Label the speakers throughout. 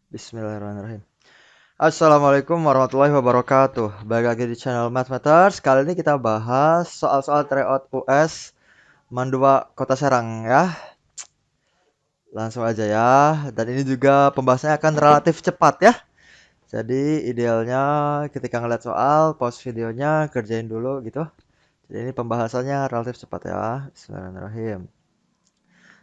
Speaker 1: Bismillahirrahmanirrahim. Assalamualaikum warahmatullahi wabarakatuh. Balik lagi di channel Mathmaters. Kali ini kita bahas soal-soal tryout US Mandua Kota Serang ya. Langsung aja ya. Dan ini juga pembahasannya akan relatif cepat ya. Jadi idealnya ketika ngeliat soal, pause videonya, kerjain dulu gitu. Jadi ini pembahasannya relatif cepat ya. Bismillahirrahmanirrahim.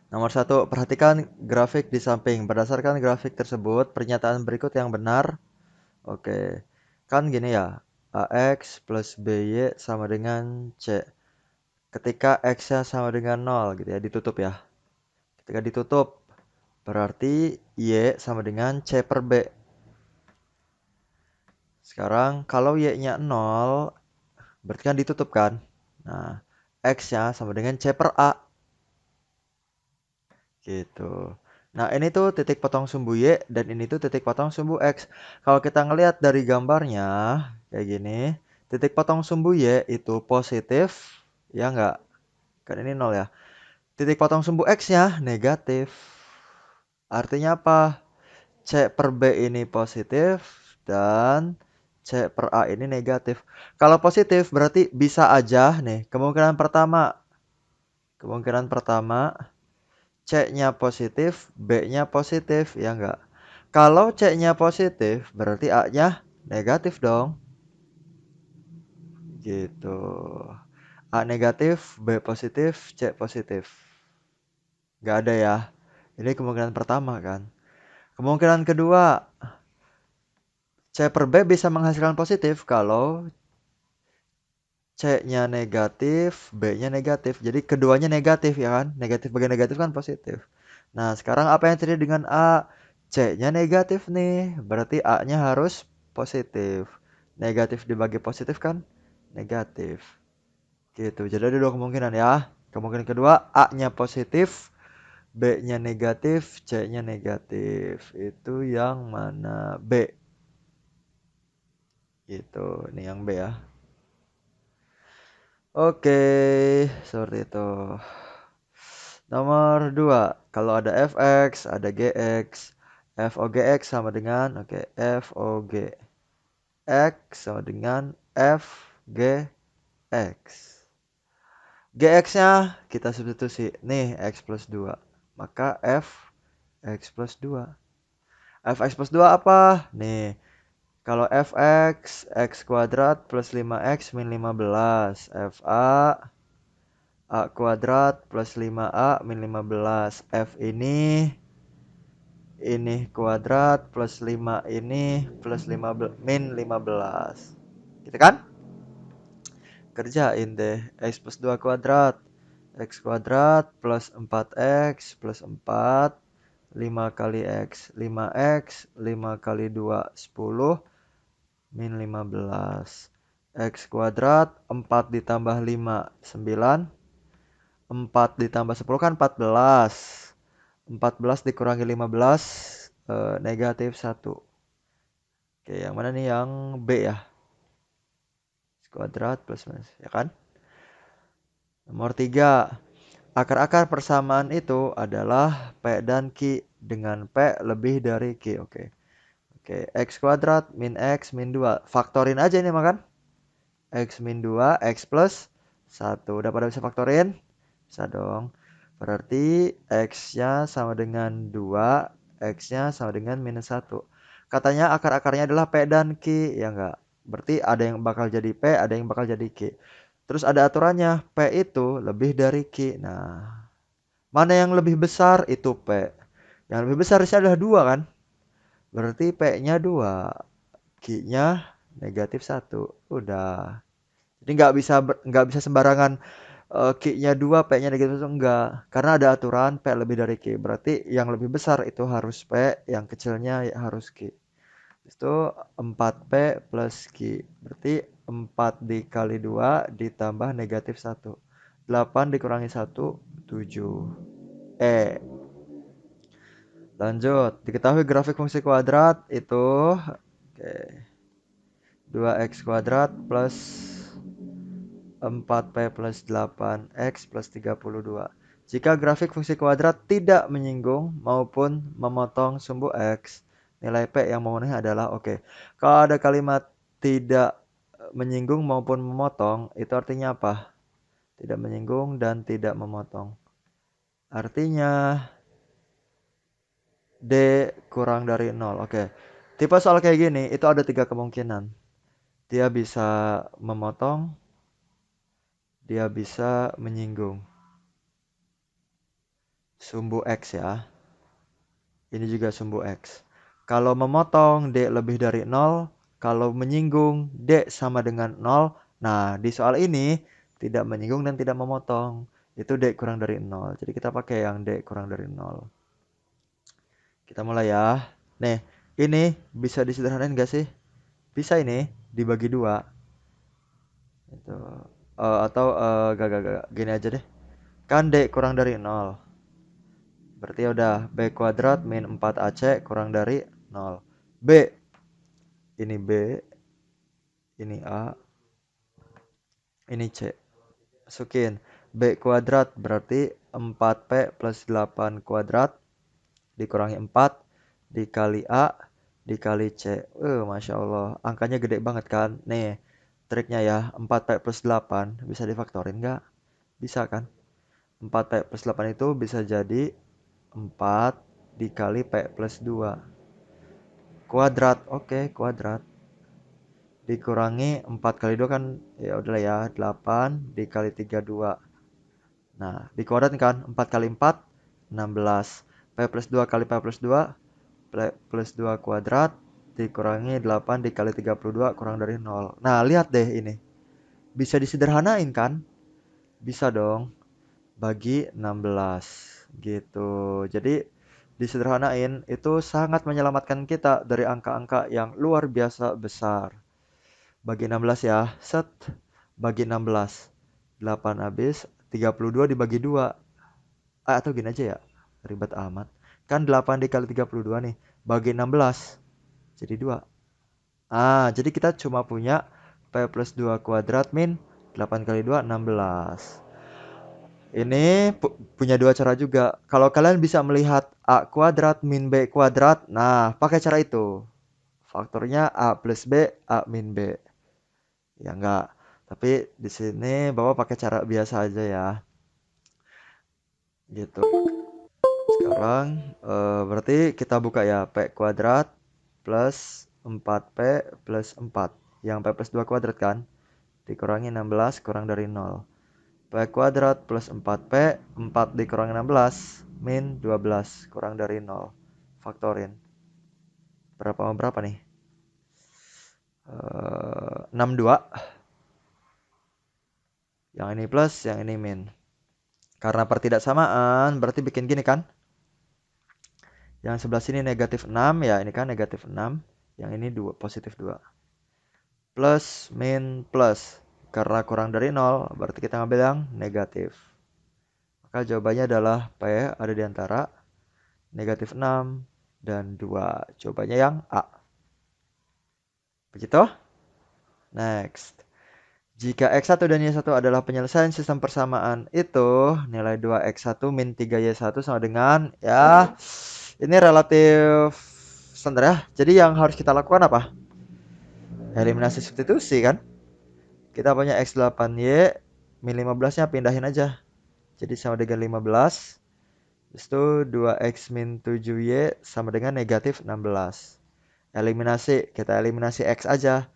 Speaker 1: Nomor satu, perhatikan grafik di samping. Berdasarkan grafik tersebut, pernyataan berikut yang benar. Oke, kan gini ya, AX plus BY sama dengan C. Ketika X-nya sama dengan 0 gitu ya, ditutup ya. Ketika ditutup, berarti Y sama dengan C per B. Sekarang kalau Y-nya 0, berarti kan ditutup kan? Nah, X-nya sama dengan C per A. Gitu. Nah, ini tuh titik potong sumbu Y dan ini tuh titik potong sumbu X. Kalau kita ngelihat dari gambarnya kayak gini, titik potong sumbu Y itu positif, ya enggak? Kan ini 0 ya. Titik potong sumbu X-nya negatif. Artinya apa? C per B ini positif dan C per A ini negatif. Kalau positif berarti bisa aja nih, kemungkinan pertama C-nya positif, B-nya positif, ya enggak? Kalau C-nya positif, berarti A-nya negatif dong. Gitu. A negatif, B positif, C positif. Enggak ada ya. Ini kemungkinan pertama kan. Kemungkinan kedua, C per B bisa menghasilkan positif kalau C-nya negatif, B-nya negatif. Jadi keduanya negatif ya kan? Negatif bagi negatif kan positif. Nah, sekarang apa yang terjadi dengan A? C-nya negatif nih. Berarti A-nya harus positif. Negatif dibagi positif kan? Negatif. Gitu. Jadi ada dua kemungkinan ya. Kemungkinan kedua, A-nya positif, B-nya negatif, C-nya negatif. Itu yang mana? B. Gitu. Ini yang B ya. Oke, seperti itu. Nomor 2, kalau ada fx, ada gx. Fogx sama dengan, oke, Fog X sama dengan Fgx. Gx-nya kita substitusi. Nih, X plus 2. Maka Fx plus 2. Fx plus 2 apa? Nih, kalau fx, x kuadrat plus 5x min 15. Fa A kuadrat plus 5A min 15. F ini kuadrat plus 5 ini plus 15 min 15. Gitu kan? Kerjain deh. X plus 2 kuadrat. X kuadrat plus 4X plus 4. 5 kali X. 5X. 5 kali 2. 10. Min 15. X kuadrat. 4 ditambah 5. 9. 4 ditambah 10 kan 14. 14 dikurangi 15 negatif 1. Oke, yang mana nih? Yang B ya. Kuadrat plus minus, ya kan? Nomor 3. Akar-akar persamaan itu adalah P dan Q dengan P lebih dari Q. Oke. Oke, X kuadrat min X min 2. Faktorin aja ini makan. X min 2, X plus 1. Udah pada bisa faktorin? Bisa dong. Berarti X-nya sama dengan 2, X-nya sama dengan minus 1. Katanya akar-akarnya adalah P dan Q, ya enggak? Berarti ada yang bakal jadi P, ada yang bakal jadi Q. Terus ada aturannya, P itu lebih dari Q. Nah, mana yang lebih besar itu P. Yang lebih besar itu adalah 2 kan? Berarti P-nya 2, Q-nya negatif 1. Udah. Jadi nggak bisa sembarangan Q-nya 2, P-nya negatif 1, enggak. Karena ada aturan P lebih dari Q. Berarti yang lebih besar itu harus P, yang kecilnya harus Q. Itu 4P plus Q. Berarti 4 dikali 2 ditambah negatif 1. 8 dikurangi 1, 7. Lanjut. Diketahui grafik fungsi kuadrat itu oke, 2x kuadrat plus 4p plus 8x plus 32. Jika grafik fungsi kuadrat tidak menyinggung maupun memotong sumbu x, nilai P yang memenuhi adalah oke. Kalau ada kalimat tidak menyinggung maupun memotong, itu artinya apa? Tidak menyinggung dan tidak memotong. Artinya D kurang dari 0. Oke. Tipe soal kayak gini, itu ada 3 kemungkinan. Dia bisa memotong, dia bisa menyinggung. Sumbu X ya. Ini juga sumbu X. Kalau memotong, D lebih dari 0. Kalau menyinggung, D sama dengan 0. Nah, di soal ini, tidak menyinggung dan tidak memotong. Itu D kurang dari 0. Jadi kita pakai yang D kurang dari 0. Kita mulai ya. Nih, ini bisa disederhanain gak sih? Bisa ini, dibagi 2. Itu. Atau gak. Gini aja deh. Kan D kurang dari 0. Berarti ya udah B kuadrat min 4AC kurang dari 0. B. Ini B. Ini A. Ini C. Masukin. B kuadrat berarti 4P plus 8 kuadrat. Dikurangi 4. Dikali A. Dikali C. Masya Allah. Angkanya gede banget kan. Nih. Triknya ya. 4P plus 8. Bisa difaktorin nggak? Bisa kan? 4P plus 8 itu bisa jadi 4 dikali P plus 2. Kuadrat. Oke, kuadrat. Dikurangi 4 kali 2 kan ya udah ya 8 dikali 3 2. Nah, dikuadrat kan 4 kali 4 16. P plus 2 kali P plus 2 P plus 2 kuadrat dikurangi 8 dikali 32 kurang dari 0. Nah, lihat deh ini. Bisa disederhanain kan? Bisa dong. Bagi 16 gitu. Jadi disederhanain itu sangat menyelamatkan kita dari angka-angka yang luar biasa besar. Bagi 16 ya. Set. Bagi 16. 8 habis. 32 dibagi 2. Atau gini aja ya. Ribet amat. Kan 8 dikali 32 nih. Bagi 16. Jadi 2. Jadi kita cuma punya P plus 2 kuadrat min 8 kali 2, 16. Ini punya 2 cara juga. Kalau kalian bisa melihat A kuadrat min B kuadrat. Nah, pakai cara itu. Faktornya A plus B, A min B. Ya enggak. Tapi di sini Bapak pakai cara biasa aja ya. Gitu. Sekarang berarti kita buka ya P kuadrat plus 4P plus 4. Yang P plus 2 kuadrat kan? Dikurangi 16 kurang dari 0. P kuadrat plus 4P, 4 dikurangi 16 min 12 kurang dari 0. Faktorin. Berapa sama berapa nih? 62. Yang ini plus, yang ini min. Karena pertidaksamaan berarti bikin gini kan? Yang sebelah sini negatif 6 ya, ini kan negatif 6. Yang ini 2, positif 2. Plus, min, plus. Karena kurang dari 0, berarti kita ngambil yang negatif. Maka jawabannya adalah P ada di antara negatif 6 dan 2. Jawabannya yang A. Begitu? Next. Jika X1 dan Y1 adalah penyelesaian sistem persamaan itu, nilai 2X1 min 3Y1 sama dengan, ya, ini relatif standar ya. Jadi yang harus kita lakukan apa? Eliminasi substitusi kan? Kita punya X8Y, min 15-nya pindahin aja. Jadi sama dengan 15. Terus itu 2X min 7Y sama dengan negatif 16. Eliminasi, kita eliminasi X aja.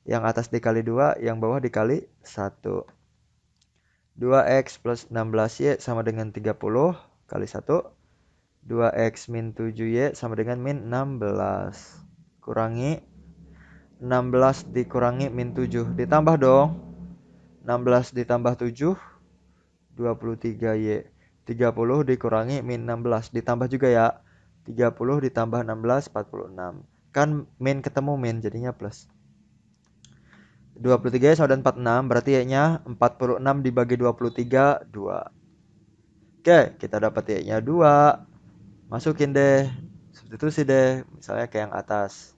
Speaker 1: Yang atas dikali 2, yang bawah dikali 1. 2X plus 16Y sama dengan 30 kali 1. 2X min 7Y sama dengan min 16. Kurangi 16 dikurangi min 7. Ditambah dong. 16 ditambah 7, 23Y. 30 dikurangi min 16. Ditambah juga ya. 30 ditambah 16, 46. Kan min ketemu min, jadinya plus. 23 sama dengan 46, berarti Y-nya 46 dibagi 23, 2. Oke, kita dapat Y-nya 2. Masukin deh, substitusi deh, misalnya kayak yang atas.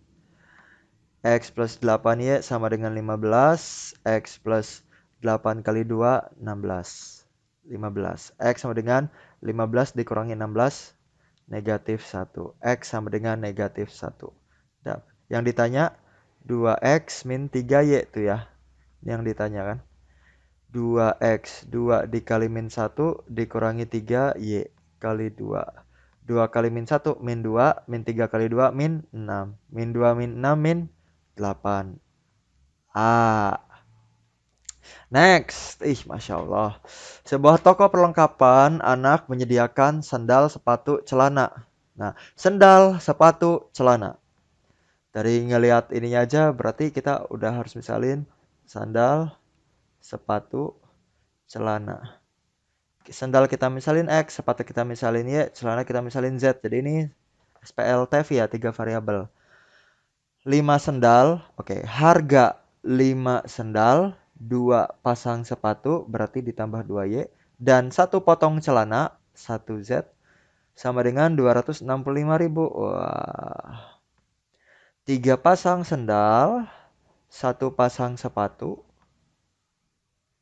Speaker 1: X plus 8Y sama dengan 15. X plus 8 kali 2, 16. 15. X sama dengan 15 dikurangi 16. negatif 1. X sama dengan negatif 1. Nah, yang ditanya 2X min 3Y tuh ya. Yang ditanya kan. 2X, 2 dikali min 1 dikurangi 3Y kali 2. 2 kali min 1 min 2, min 3 kali 2 min 6. Min 2 min 6 min 8. A. Next. Masya Allah. Sebuah toko perlengkapan anak menyediakan sandal, sepatu, celana. Nah, sandal, sepatu, celana. Dari ngelihat ininya aja berarti kita udah harus misalin sandal, sepatu, celana. Sandal kita misalin X, sepatu kita misalin Y, celana kita misalin Z. Jadi ini SPLTV ya, 3 variabel. 5 sandal, oke. Harga 5 sandal, 2 pasang sepatu berarti ditambah 2Y dan 1 potong celana, 1Z sama dengan 265.000. Wah. 3 pasang sandal, 1 pasang sepatu.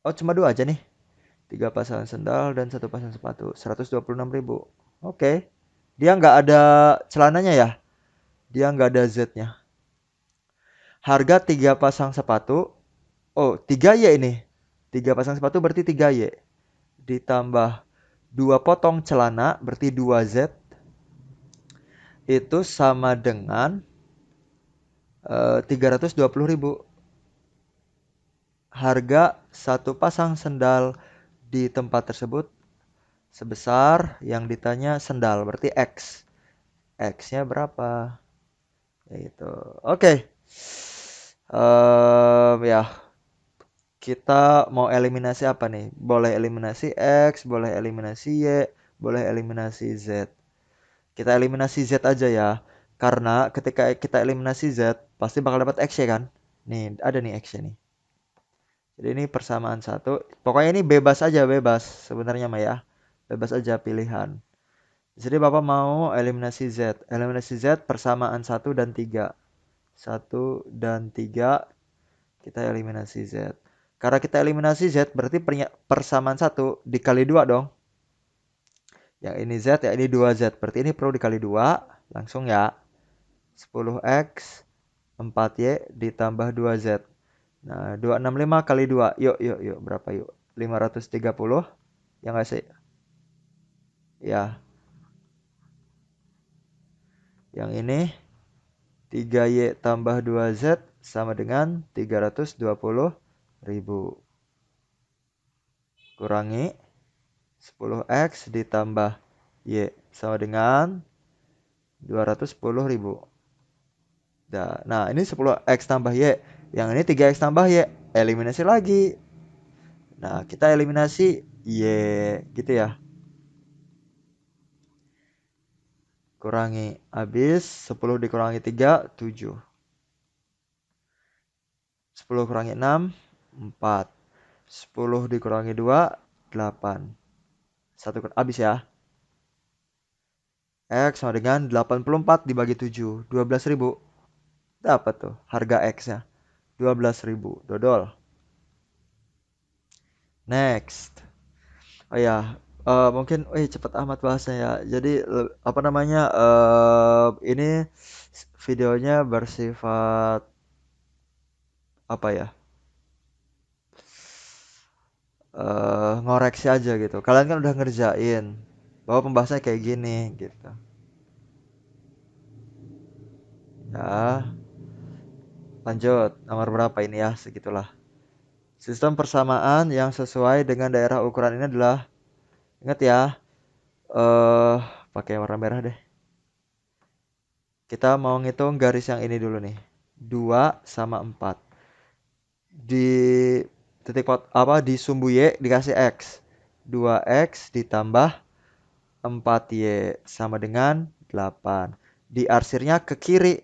Speaker 1: Oh, cuma 2 aja nih. 3 pasang sandal dan 1 pasang sepatu. 126.000. Oke. Dia nggak ada celananya ya? Dia nggak ada Z-nya. Harga 3 pasang sepatu. Oh, 3Y ini. 3 pasang sepatu berarti 3Y. Ditambah 2 potong celana berarti 2Z. Itu sama dengan 320.000. Harga 1 pasang sandal di tempat tersebut sebesar yang ditanya sandal berarti X. X-nya berapa? Itu. Oke. Ya, kita mau eliminasi apa nih? Boleh eliminasi X, boleh eliminasi Y, boleh eliminasi Z. Kita eliminasi Z aja ya. Karena ketika kita eliminasi Z, pasti bakal dapat X ya kan? Nih, ada nih X-nya nih. Jadi ini persamaan satu. Pokoknya ini bebas aja, bebas sebenarnya mah ya. Bebas aja pilihan. Jadi Bapak mau eliminasi Z. Eliminasi Z persamaan 1 dan 3. 1 dan 3 kita eliminasi Z. Karena kita eliminasi Z berarti persamaan 1 dikali 2 dong. Yang ini Z, ya ini 2Z. Berarti ini perlu dikali 2. Langsung ya. 10X 4Y ditambah 2Z. Nah, 265 kali 2. Yuk. Berapa yuk? 530. Ya nggak sih? Ya. Yang ini 3Y tambah 2Z sama dengan 320.000. Kurangi 10X ditambah Y sama dengan 210.000. Nah, ini 10X tambah Y. Yang ini 3X tambah Y. Eliminasi lagi. Nah, kita eliminasi Y gitu ya. Kurangi. Habis 10 dikurangi 3, 7. 10 kurangi 6, 4. 10 dikurangi 2, 8. Satu habis ya. X sama dengan 84 dibagi 7. 12.000. Dapat tuh harga X-nya. 12.000. Dodol. Next. Oh ya, mungkin cepet amat bahasnya ya. Jadi apa namanya? Ini videonya bersifat apa ya? Ngoreksi aja gitu. Kalian kan udah ngerjain bahwa pembahasannya kayak gini gitu. Ya, lanjut. Nomor berapa ini ya? Segitulah. Sistem persamaan yang sesuai dengan daerah ukuran ini adalah, ingat ya, eh pakai warna merah deh. Kita mau ngitung garis yang ini dulu nih. 2 sama 4. Di titik di sumbu Y dikasih X. 2X ditambah 4Y sama dengan 8. Diarsirnya ke kiri.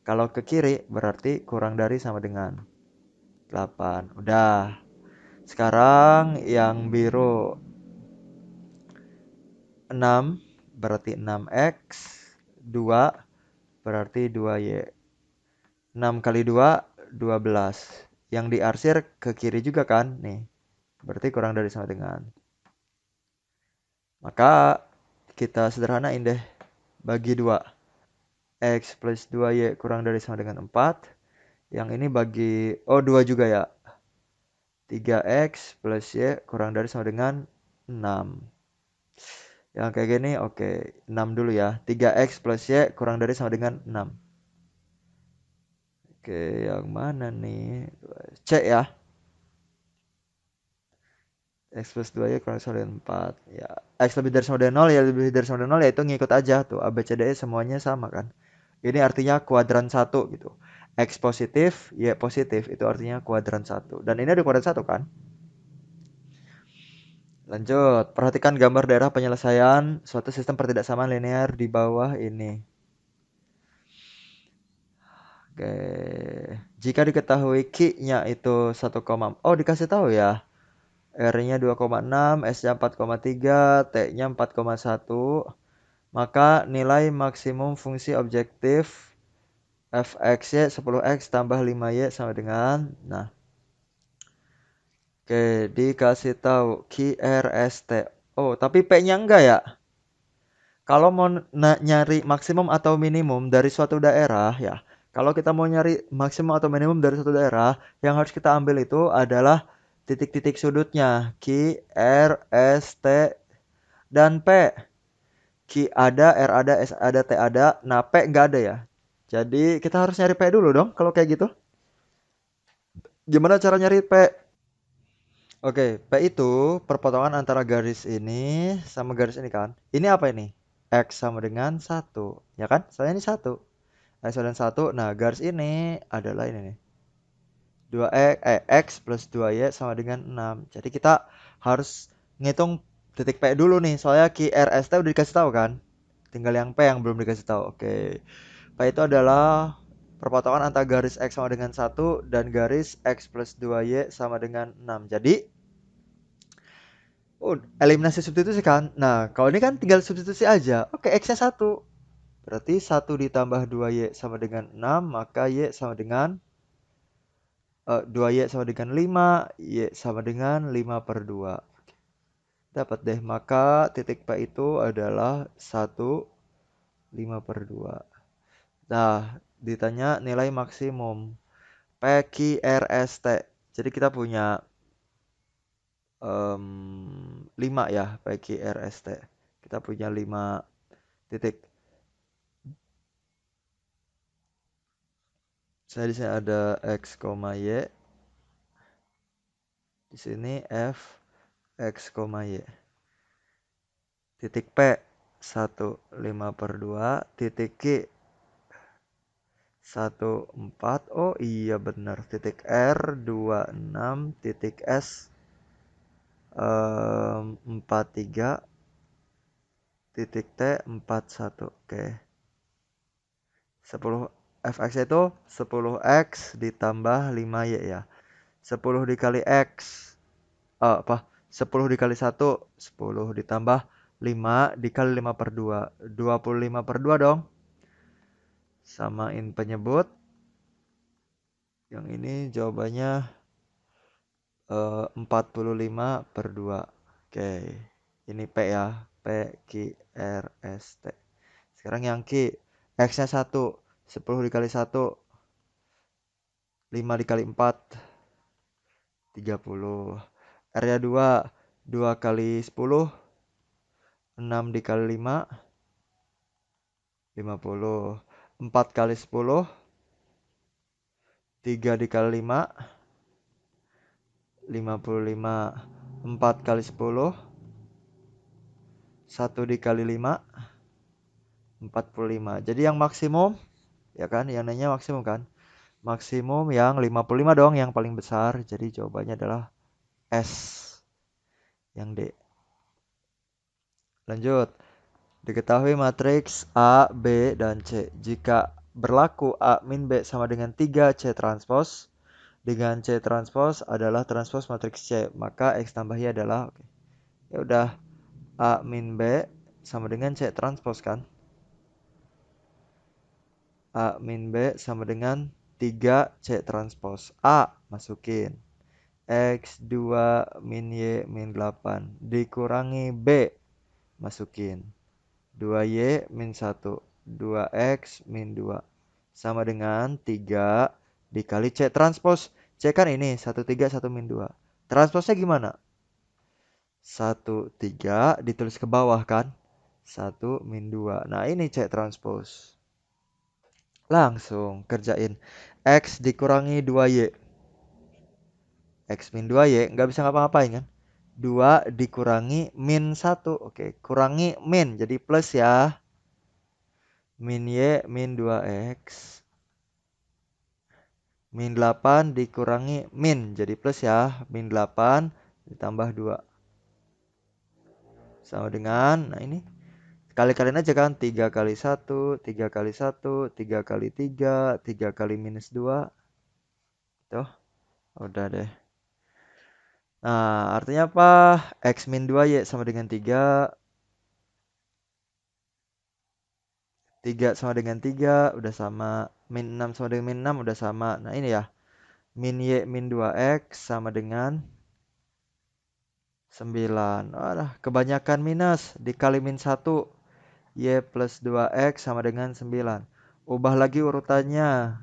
Speaker 1: Kalau ke kiri berarti kurang dari sama dengan 8. Udah. Sekarang yang biru 6 berarti 6X. 2 berarti 2Y. 6 kali 2, 12. Yang diarsir ke kiri juga kan? Nih. Berarti kurang dari sama dengan. Maka kita sederhanain deh. bagi 2. X plus 2Y kurang dari sama dengan 4. Yang ini bagi, 2 juga ya. 3X plus Y kurang dari sama dengan 6. Yang kayak gini, oke. 6 dulu ya. 3X plus Y kurang dari sama dengan 6. Oke, yang mana nih? C ya. X plus 2 ya kurang sama dengan 4. Ya, X lebih dari sama dengan 0 ya lebih dari sama dengan 0 ya itu ngikut aja tuh. A, B, C, D, E semuanya sama kan. Ini artinya kuadran 1 gitu. X positif, Y positif. Itu artinya kuadran 1. Dan ini ada kuadran 1 kan. Lanjut. Perhatikan gambar daerah penyelesaian suatu sistem pertidaksamaan linear di bawah ini. Oke. Jika diketahui Q-nya itu 1, oh dikasih tahu ya. R-nya 2,6, S-nya 4,3, T-nya 4,1. Maka nilai maksimum fungsi objektif fx-y 10x tambah 5y sama dengan, nah, oke, dikasih tahu QRST. Oh, tapi P-nya enggak ya? Kalau mau nyari maksimum atau minimum dari suatu daerah ya, kalau kita mau nyari maksimum atau minimum dari suatu daerah, yang harus kita ambil itu adalah titik-titik sudutnya Q, R, S, T, dan P. Q ada, R ada, S ada, T ada. Nah, P nggak ada ya. Jadi kita harus nyari P dulu dong kalau kayak gitu. Gimana cara nyari P? Oke, P itu perpotongan antara garis ini sama garis ini kan. Ini apa ini? X sama dengan 1. Ya kan? Soalnya ini 1. X sama dengan 1. Nah, garis ini adalah ini nih. 2X plus 2Y sama dengan 6. Jadi kita harus ngitung titik P dulu nih. Soalnya QRST udah dikasih tahu kan. Tinggal yang P yang belum dikasih tahu. Oke. P itu adalah perpotongan antara garis X sama dengan 1 dan garis X plus 2Y sama dengan 6. Jadi, eliminasi substitusi kan. Nah, kalau ini kan tinggal substitusi aja. Oke, X-nya 1. Berarti 1 ditambah 2Y sama dengan 6, maka Y sama dengan 2Y sama dengan 5, Y sama dengan 5 per 2. Dapat deh, maka titik P itu adalah 1, 5 per 2. Nah, ditanya nilai maksimum PQRST. Jadi kita punya 5 ya PQRST. Kita punya 5 titik. Saya di sini ada X, Y. Di sini F X, Y. Titik P 1, 5 per 2. Titik Q 1, 4. Oh iya benar. Titik R 2, 6. Titik S 4, 3. Titik T 4, 1. Oke. 10 fx itu 10x ditambah 5y ya. 10 dikali x. Apa? 10 dikali 1, 10 ditambah 5 dikali 5 per 2. 25 per 2 dong. Samain penyebut. Yang ini jawabannya 45 per 2. Oke. Ini P ya. P, Q, R, S, T. Sekarang yang Q. X-nya 1. 10 dikali 1. 5 dikali 4. 30. R-nya 2. 2 kali 10. 6 dikali 5. 50. 4 kali 10. 3 dikali 5. 55. 4 kali 10. 1 dikali 5. 45. Jadi yang maksimum, ya kan? Yang nanya maksimum kan? Maksimum yang 55 dong, yang paling besar. Jadi jawabannya adalah S. Yang D. Lanjut. Diketahui matriks A, B, dan C. Jika berlaku A min B sama dengan 3C transpos, dengan C transpos adalah transpos matriks C, maka X tambah Y adalah, oke. Ya udah, A min B sama dengan C transpos kan? A min B sama dengan 3C transpos. A masukin. X 2 min Y min 8 dikurangi B masukin. 2Y min 1. 2X min 2. Sama dengan 3 dikali C transpose. C kan ini, 1, 3, 1 min 2. Transposnya gimana? 1, 3 ditulis ke bawah kan? 1 min 2. Nah ini C transpose. Langsung kerjain. X dikurangi 2Y. X min 2Y nggak bisa ngapa-ngapain kan? 2 dikurangi min 1. Oke, kurangi min jadi plus ya. Min Y min 2X. Min 8 dikurangi min jadi plus ya. Min 8 ditambah 2. Sama dengan, nah ini. Kali-kaliin aja kan. 3 kali 1, 3 kali 1, 3 kali 3, 3 kali minus 2. Tuh, udah deh. Nah, artinya apa? X min 2Y sama dengan 3. 3 sama dengan 3 udah sama. Min 6 sama dengan min 6 udah sama. Nah ini ya. Min Y min 2X sama dengan 9. Walah, kebanyakan minus. Dikali min 1. Y plus 2X sama dengan 9. Ubah lagi urutannya.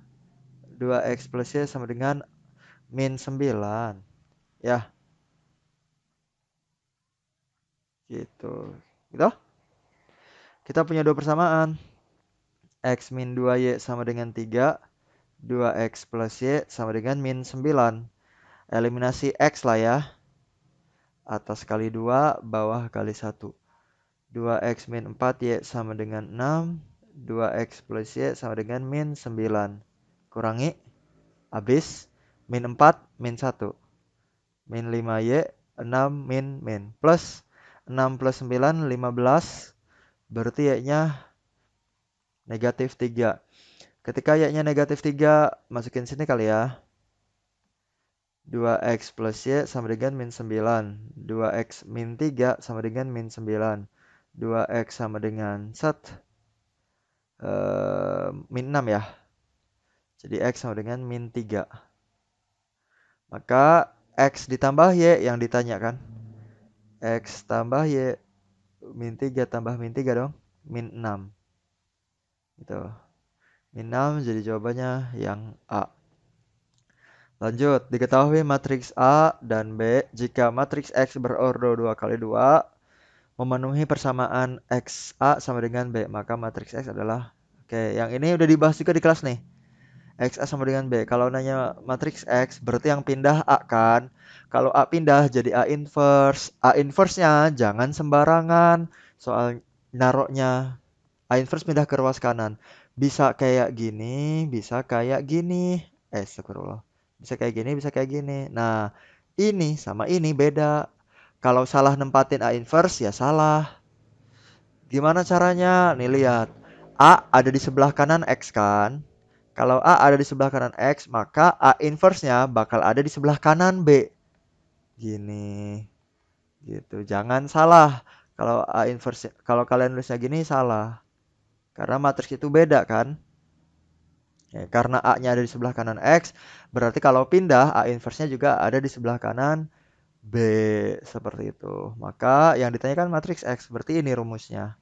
Speaker 1: 2X plus Y sama dengan min 9. Ya, gitu. Gitu. Kita punya dua persamaan. X min 2Y sama dengan 3. 2X plus Y sama dengan min 9. Eliminasi X lah ya. Atas kali 2, bawah kali 1. 2X min 4Y sama dengan 6. 2X plus Y sama dengan min 9. Kurangi. Habis. Min 4, min 1. Min 5Y, 6, min. Plus. 6 plus 9, 15. Berarti Y-nya negatif 3. Ketika Y-nya negatif 3, masukin sini kali ya. 2X plus Y sama dengan min 9. 2X min 3 sama dengan min 9. 2X sama dengan min 6 ya. Jadi X sama dengan min 3. Maka X ditambah Y yang ditanyakan. X tambah Y. Min 3 tambah min 3 dong. Min 6. Gitu. Min 6 jadi jawabannya yang A. Lanjut, diketahui matriks A dan B jika matriks X berordo 2 kali 2 memenuhi persamaan XA sama dengan B, maka matriks X adalah, oke, yang ini udah dibahas juga di kelas nih. XA sama dengan B. Kalau nanya matriks X berarti yang pindah A kan. Kalau A pindah jadi A inverse. A inverse-nya jangan sembarangan. Soal naroknya A inverse pindah ke ruas kanan. Bisa kayak gini, bisa kayak gini. Astagfirullah. Bisa kayak gini, bisa kayak gini. Nah, ini sama ini beda. Kalau salah nempatin A inverse ya salah. Gimana caranya? Nih lihat. A ada di sebelah kanan X kan? Kalau A ada di sebelah kanan X, maka A inverse-nya bakal ada di sebelah kanan B. Gini. Gitu. Jangan salah. Kalau A inverse, kalau kalian nulisnya gini salah. Karena matriks itu beda kan? Ya, karena A-nya ada di sebelah kanan X, berarti kalau pindah A inverse-nya juga ada di sebelah kanan B. Seperti itu. Maka yang ditanyakan matriks X, berarti ini rumusnya.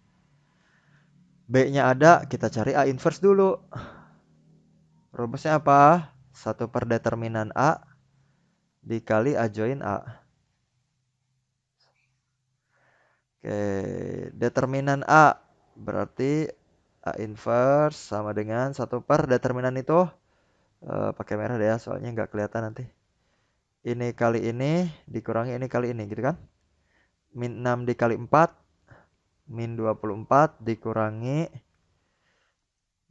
Speaker 1: B-nya ada, kita cari A inverse dulu. Rumusnya apa? 1 per determinan A dikali A join A. Oke, determinan A berarti A inverse sama dengan 1 per determinan itu pakai merah deh ya, soalnya nggak kelihatan nanti. Ini kali ini dikurangi ini kali ini gitu kan. Min 6 dikali 4, min 24 dikurangi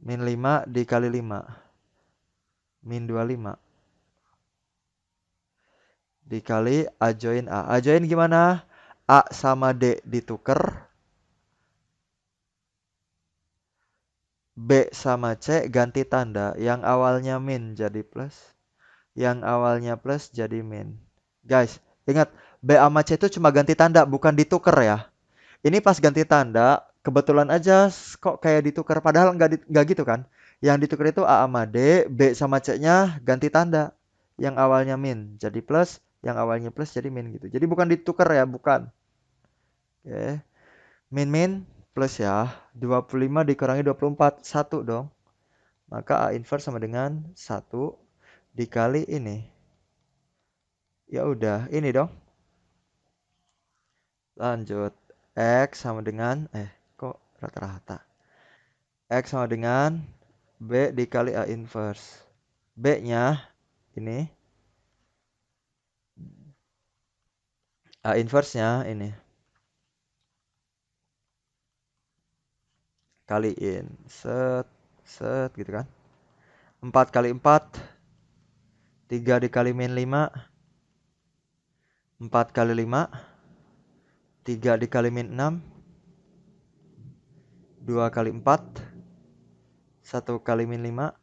Speaker 1: min 5 dikali 5, min 25 dikali A join A. A join gimana? A sama D ditukar, B sama C ganti tanda. Yang awalnya min jadi plus, yang awalnya plus jadi min. Guys, ingat B sama C itu cuma ganti tanda, bukan ditukar ya. Ini pas ganti tanda, kebetulan aja kok kayak ditukar, padahal nggak gitu kan. Yang ditukar itu A sama D, B sama C-nya ganti tanda. Yang awalnya min jadi plus, yang awalnya plus jadi min gitu. Jadi bukan ditukar ya, bukan. Oke. Min min plus ya. 25 dikurangi 24, 1 dong. Maka A inverse sama dengan 1 dikali ini. Ya udah, ini dong. Lanjut. X sama dengan, kok rata-rata? X sama dengan B dikali A inverse. B-nya ini. A inverse-nya ini. Kaliin. Set, set gitu kan. 4 kali 4. 3 dikali min 5. 4 kali 5. 3 dikali min 6. 2 kali 4. 1 kali min 5.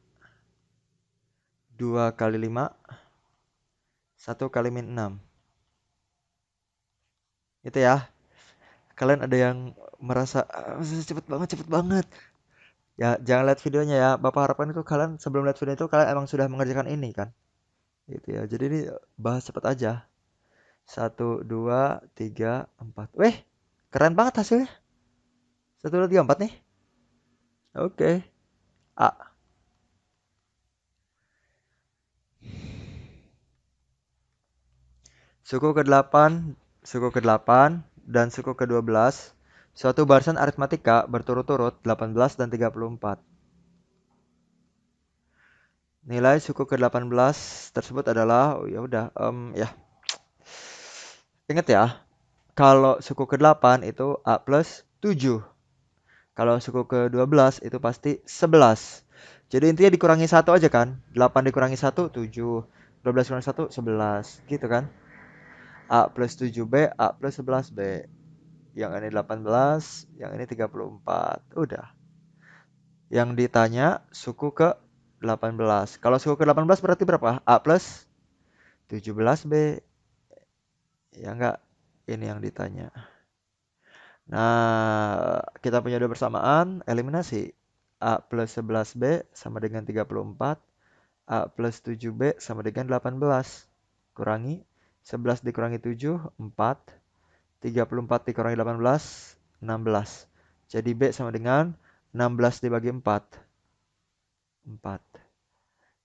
Speaker 1: 2 kali 5. 1 kali min 6. Itu ya. Kalian ada yang merasa cepet banget, cepet banget. Ya, jangan lihat videonya ya. Bapak harapkan itu kalian sebelum lihat video itu kalian emang sudah mengerjakan ini kan. Gitu ya. Jadi ini bahas cepet aja. 1, 2, 3, 4. Weh, keren banget hasilnya. 1, 2, 3, 4 nih. Oke. A. Suku ke-8, suku ke-8, dan suku ke-12. Suatu barisan aritmatika berturut-turut 18 dan 34. Nilai suku ke-18 tersebut adalah, oh ya udah, ya. Ingat ya, kalau suku ke-8 itu A plus 7. Kalau suku ke-12 itu pasti 11. Jadi intinya dikurangi 1 aja kan. 8 dikurangi 1, 7. 12 dikurangi 1, 11. Gitu kan. A plus 7B, A plus 11B. Yang ini 18, yang ini 34. Udah. Yang ditanya suku ke-18. Kalau suku ke-18 berarti berapa? A plus 17B. Ya enggak? Ini yang ditanya. Nah, kita punya dua bersamaan, eliminasi. A plus 11B sama dengan 34. A plus 7B sama dengan 18. Kurangi. 11 dikurangi 7, 4. 34 dikurangi 18, 16. Jadi B sama dengan 16 dibagi 4. 4.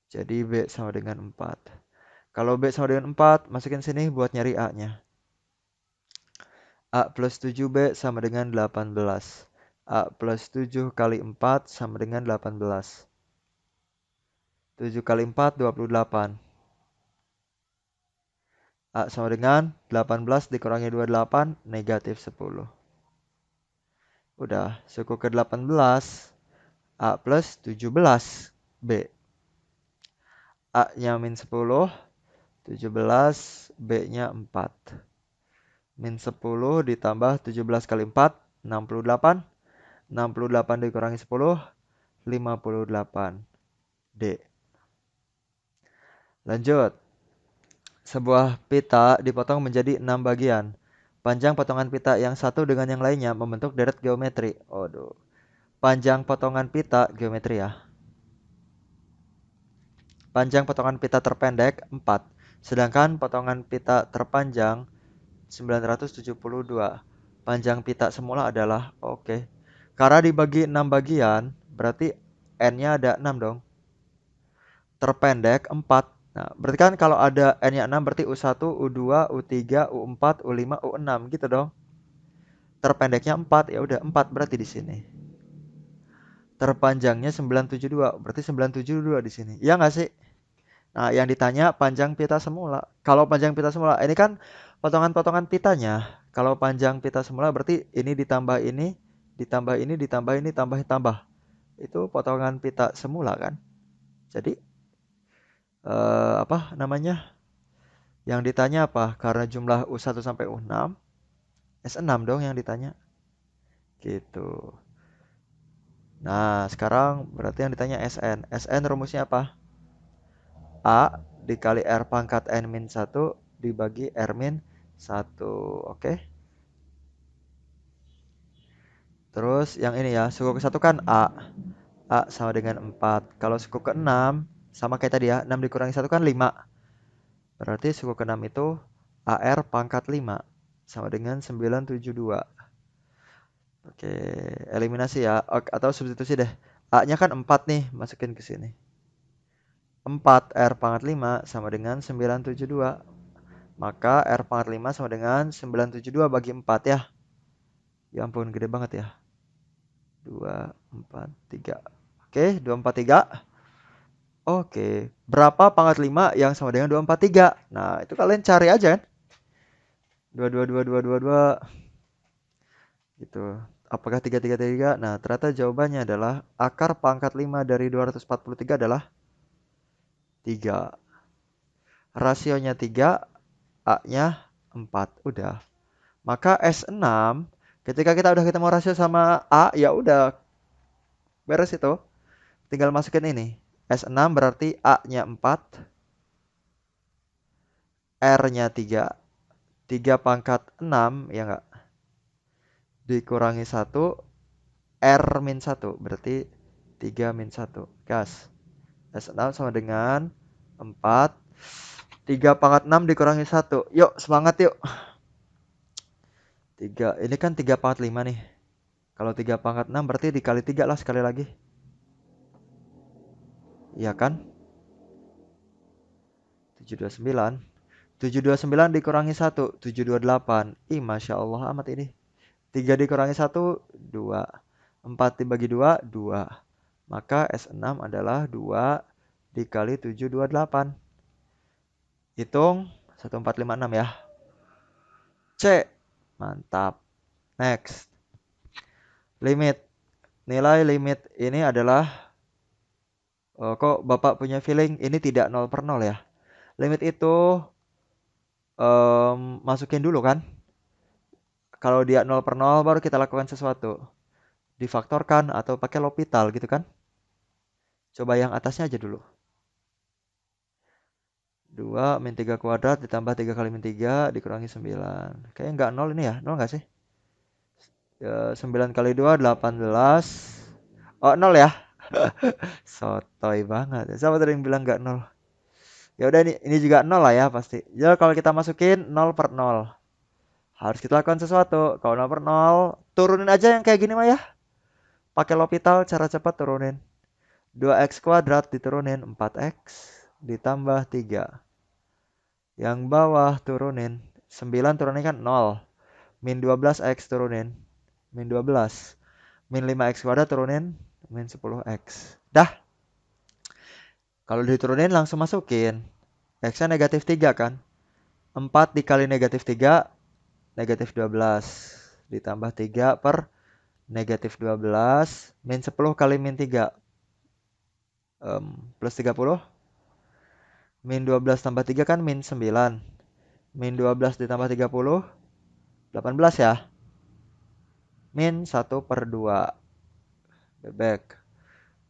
Speaker 1: Jadi B sama dengan 4. Kalau B sama dengan 4, masukin sini buat nyari A-nya. A plus 7B sama dengan 18. A plus 7 kali 4 sama dengan 18. 7 kali 4, 28. A sama dengan 18 dikurangi 28, negatif 10. Udah, suku ke-18, A plus 17B. A-nya min 10, 17, B-nya 4. Min 10 ditambah 17 kali 4, 68. 68 dikurangi 10, 58. D. Lanjut. Sebuah pita dipotong menjadi 6 bagian. Panjang potongan pita yang satu dengan yang lainnya membentuk deret geometri. Aduh. Panjang potongan pita geometri ya. Panjang potongan pita terpendek 4. Sedangkan potongan pita terpanjang 972. Panjang pita semula adalah oke. Karena dibagi 6 bagian, berarti N-nya ada 6 dong. Terpendek 4. Nah, berarti kan kalau ada N-nya 6 berarti U1, U2, U3, U4, U5, U6 gitu dong. Terpendeknya 4, ya udah 4 berarti di sini. Terpanjangnya 972, berarti 972 di sini. Iya nggak sih? Nah, yang ditanya panjang pita semula. Kalau panjang pita semula, ini kan potongan-potongan pitanya. Kalau panjang pita semula berarti ini ditambah ini, ditambah ini, ditambah ini, tambah. Itu potongan pita semula kan. Jadi apa namanya? Yang ditanya apa? Karena jumlah U1 sampai U6, S6 dong yang ditanya. Gitu. Nah, sekarang berarti yang ditanya SN. SN rumusnya apa? A dikali R pangkat N min 1 dibagi R min 1. Oke. Terus yang ini ya, suku ke-1 kan A. A sama dengan 4. Kalau suku ke-6, sama kayak tadi ya, 6 dikurangi 1 kan 5. Berarti suku ke-6 itu AR pangkat 5. Sama dengan 972. Oke, eliminasi ya. Atau substitusi deh. A-nya kan 4 nih, masukin ke sini. 4 R pangkat 5 sama dengan 972. Maka R pangkat 5 sama dengan 972 bagi 4 ya. Ya ampun, gede banget ya. 243. Oke, 243. Oke, berapa pangkat 5 yang sama dengan 243? Nah, itu kalian cari aja kan. 22222 gitu. Apakah 333? Nah, ternyata jawabannya adalah akar pangkat 5 dari 243 adalah 3. Rasionya 3, A-nya 4. Udah. Maka S6 ketika kita udah ketemu rasio sama A, ya udah beres itu. Tinggal masukin ini. S6 berarti A-nya 4, R-nya 3. 3 pangkat 6 ya enggak? Dikurangi 1, R min 1 berarti 3 min 1. Gas. S6 sama dengan 4. 3 pangkat 6 dikurangi 1. Yuk, semangat yuk. 3. Ini kan 3 pangkat 5 nih. Kalau 3 pangkat 6 berarti dikali 3 lah sekali lagi. Iya kan? 729. 729 dikurangi 1. 728. Ih, Masya Allah amat ini. 3 dikurangi 1, 2. 4 dibagi 2, 2. Maka S6 adalah 2 dikali 728. Hitung 1456 ya. C. Mantap. Next. Limit. Nilai limit ini adalah kok Bapak punya feeling ini tidak 0 per 0 ya. Limit itu masukin dulu kan. Kalau dia 0 per 0 baru kita lakukan sesuatu. Difaktorkan atau pakai L'Hopital gitu kan. Coba yang atasnya aja dulu. 2 min 3 kuadrat ditambah 3 kali min 3 dikurangi 9. Kayaknya nggak 0 ini ya. 0 nggak sih? 9 kali 2, 18. Oh, 0 ya? Sotoy banget. Siapa tadi yang bilang nggak 0? Ya udah ini juga 0 lah ya pasti. Ya kalau kita masukin 0 per 0. Harus kita lakukan sesuatu. Kalau 0 per 0, turunin aja yang kayak gini mah ya. Pakai L'Hopital cara cepat turunin. 2x kuadrat diturunin 4x ditambah 3. Yang bawah turunin. 9 turunin kan 0. Min 12x turunin. Min 12. Min 5x kuadrat turunin. Min 10x. Dah. Kalau diturunin langsung masukin. X-nya negatif 3 kan. 4 dikali negatif 3. Negatif 12. Ditambah 3 per negatif 12. Min 10 kali min 3. Plus 30. Min 12 tambah 3 kan min 9. Min 12 ditambah 30. 18 ya. Min 1 per 2. Bebek.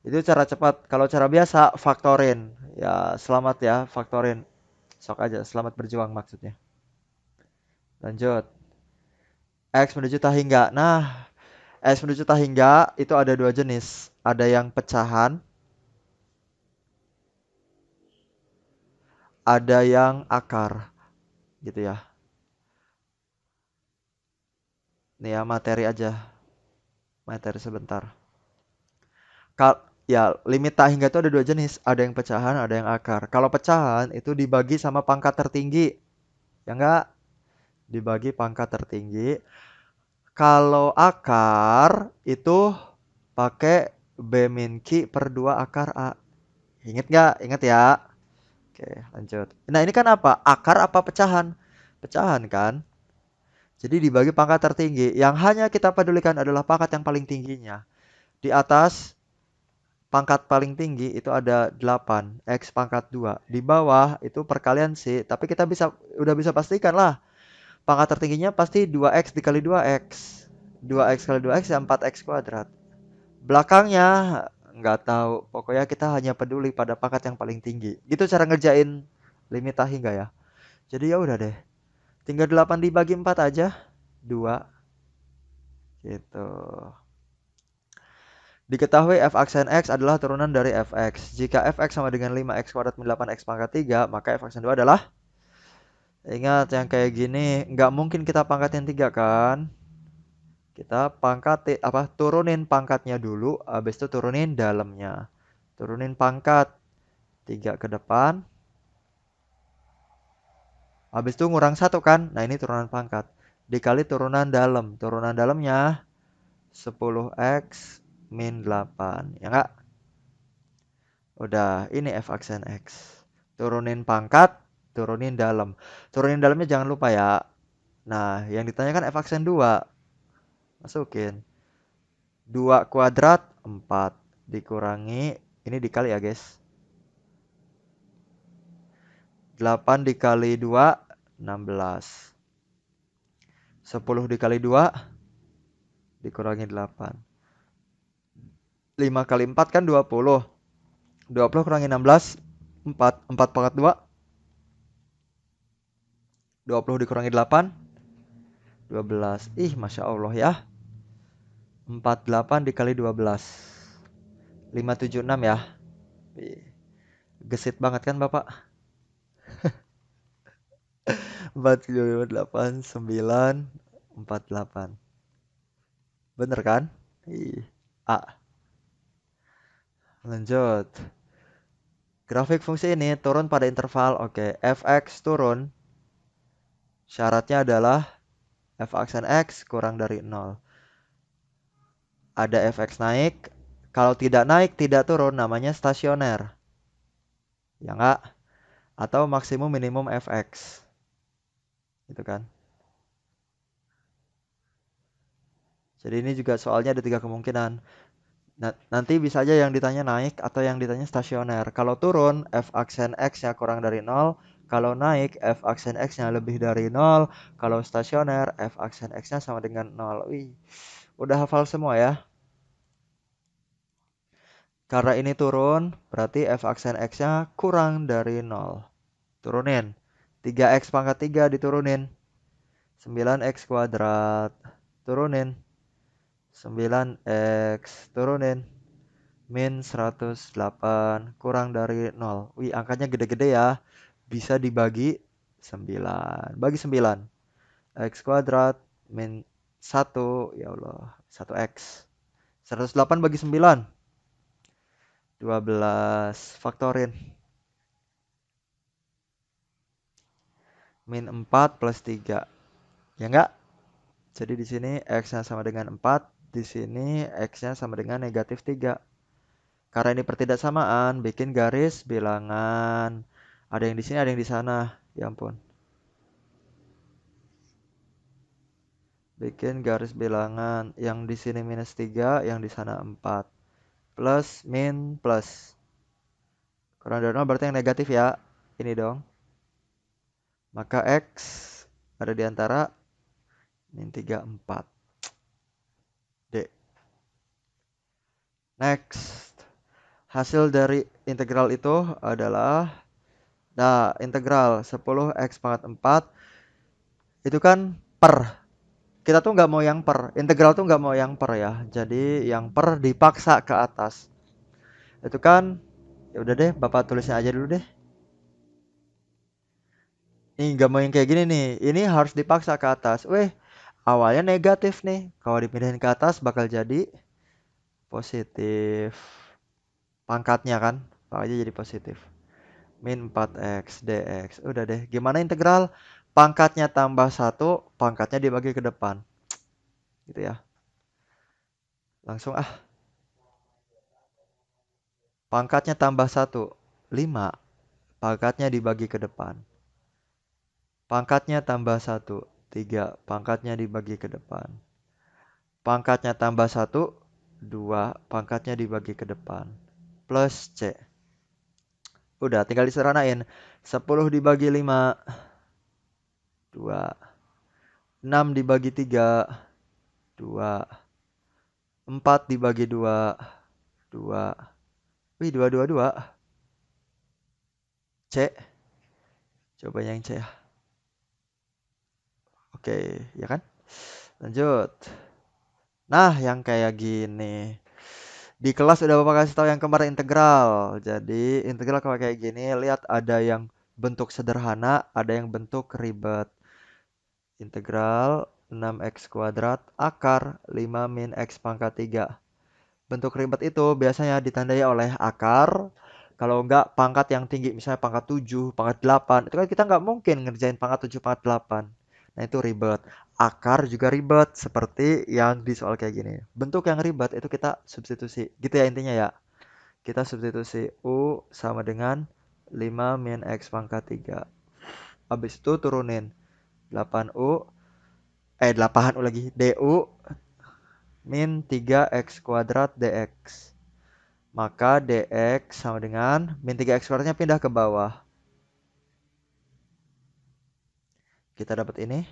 Speaker 1: Itu cara cepat. Kalau cara biasa faktorin. Ya selamat ya faktorin. Sok aja selamat berjuang maksudnya. Lanjut. X menuju tahingga. Nah, X menuju tahingga itu ada dua jenis. Ada yang pecahan. Ada yang akar. Gitu ya. Nih ya materi aja. Materi sebentar. Ya, limit tak hingga itu ada dua jenis. Ada yang pecahan, ada yang akar. Kalau pecahan itu dibagi sama pangkat tertinggi. Ya enggak? Dibagi pangkat tertinggi. Kalau akar itu pakai B min Q per 2 akar A. Ingat nggak? Ingat ya. Oke, lanjut. Nah, ini kan apa? Akar apa pecahan? Pecahan kan? Jadi dibagi pangkat tertinggi. Yang hanya kita pedulikan adalah pangkat yang paling tingginya. Di atas pangkat paling tinggi itu ada 8, X pangkat 2. Di bawah itu perkalian C, tapi kita udah bisa pastikan lah. Pangkat tertingginya pasti 2X dikali 2X. 2X kali 2X ya 4X kuadrat. Belakangnya nggak tahu. Pokoknya kita hanya peduli pada pangkat yang paling tinggi. Gitu cara ngerjain limit hingga ya. Jadi ya udah deh. Tinggal 8 dibagi 4 aja. 2. Gitu. Diketahui f aksen x adalah turunan dari fx. Jika fx sama dengan 5x kuadrat min 8x pangkat 3, maka f aksen 2 adalah, ingat yang kayak gini, nggak mungkin kita pangkatin 3 kan? Kita turunin pangkatnya dulu, habis itu turunin dalamnya. Turunin pangkat 3 ke depan. Habis itu ngurang 1 kan? Nah, ini turunan pangkat. Dikali turunan dalam. Turunan dalamnya 10x min 8. Ya enggak? Udah, ini f aksen x. Turunin pangkat, turunin dalam. Turunin dalamnya jangan lupa ya. Nah, yang ditanyakan f aksen 2. Masukin. 2 kuadrat 4 dikurangi, ini dikali ya guys. 8 dikali 2 16. 10 dikali 2 dikurangi 8. 5 kali 4 kan 20. 20 kurangi 16 4. 4 pangkat 2 20 dikurangi 8 12. Ih, Masya Allah ya. 48 dikali 12 576 ya. Gesit banget kan Bapak? 4,8,9,48. Bener kan? Ih. A. Lanjut. Grafik fungsi ini turun pada interval. Oke, fx turun. Syaratnya adalah f aksen x kurang dari 0. Ada fx naik. Kalau tidak naik, tidak turun, namanya stasioner. Ya enggak? Atau maksimum minimum fx. Gitu kan? Jadi ini juga soalnya ada 3 kemungkinan. Nanti bisa aja yang ditanya naik atau yang ditanya stasioner. Kalau turun, f aksen x-nya kurang dari 0. Kalau naik, f aksen x-nya lebih dari 0. Kalau stasioner, f aksen x-nya sama dengan 0. Wih, udah hafal semua ya. Karena ini turun, berarti f aksen x-nya kurang dari 0. Turunin. 3x pangkat 3 diturunin. 9x kuadrat. Turunin. 9x. Turunin. Min 108 kurang dari 0. Wih, angkanya gede-gede ya. Bisa dibagi 9. Bagi 9. X kuadrat min 1. Ya Allah. 1x. 108 bagi 9. 12. Faktorin. Min 4 plus 3. Ya enggak? Jadi di sini x-nya sama dengan 4. Di sini x-nya sama dengan negatif 3. Karena ini pertidaksamaan, bikin garis bilangan. Ada yang di sini, ada yang di sana. Ya ampun. Bikin garis bilangan. Yang di sini minus 3, yang di sana 4. Plus, min, plus. Kurang dari 0 berarti yang negatif ya. Ini dong. Maka x ada di antara min 3, 4. D. Next. Hasil dari integral itu adalah, nah, integral 10x pangkat 4 itu kan per. Kita tuh nggak mau yang per. Integral tuh nggak mau yang per ya. Jadi yang per dipaksa ke atas. Itu kan, ya udah deh, Bapak tulisnya aja dulu deh. Nih nggak mau yang kayak gini nih. Ini harus dipaksa ke atas. Weh, awalnya negatif nih. Kalau dipindahin ke atas bakal jadi positif. Pangkatnya kan, pangkatnya jadi positif. Min 4x dx. Udah deh. Gimana integral? Pangkatnya tambah 1, pangkatnya dibagi ke depan. Gitu ya. Langsung ah. Pangkatnya tambah 1, 5. Pangkatnya dibagi ke depan. Pangkatnya tambah 1, 3. Pangkatnya dibagi ke depan. Pangkatnya tambah 1, 2. Pangkatnya dibagi ke depan. Plus C. Udah, tinggal disederhanain. 10 dibagi 5, 2. 6 dibagi 3, 2. 4 dibagi 2, 2. Wih, 2, 2, 2. C. Coba yang C ya. Oke, ya kan? Lanjut. Nah, yang kayak gini. Di kelas udah Bapak kasih tahu yang kemarin integral. Jadi integral kalau kayak gini, lihat ada yang bentuk sederhana, ada yang bentuk ribet. Integral 6x kuadrat akar 5 min x pangkat 3. Bentuk ribet itu biasanya ditandai oleh akar. Kalau enggak pangkat yang tinggi, misalnya pangkat 7, pangkat 8. Itu kan kita nggak mungkin ngerjain pangkat 7, pangkat 8. Nah itu ribet. Akar juga ribet, seperti yang di soal kayak gini. Bentuk yang ribet itu kita substitusi. Gitu ya intinya ya. Kita substitusi U sama dengan 5 min X pangkat 3. Habis itu turunin 8U, 8U lagi, DU min 3X kuadrat DX. Maka DX sama dengan min 3X kuadratnya pindah ke bawah. Kita dapat ini.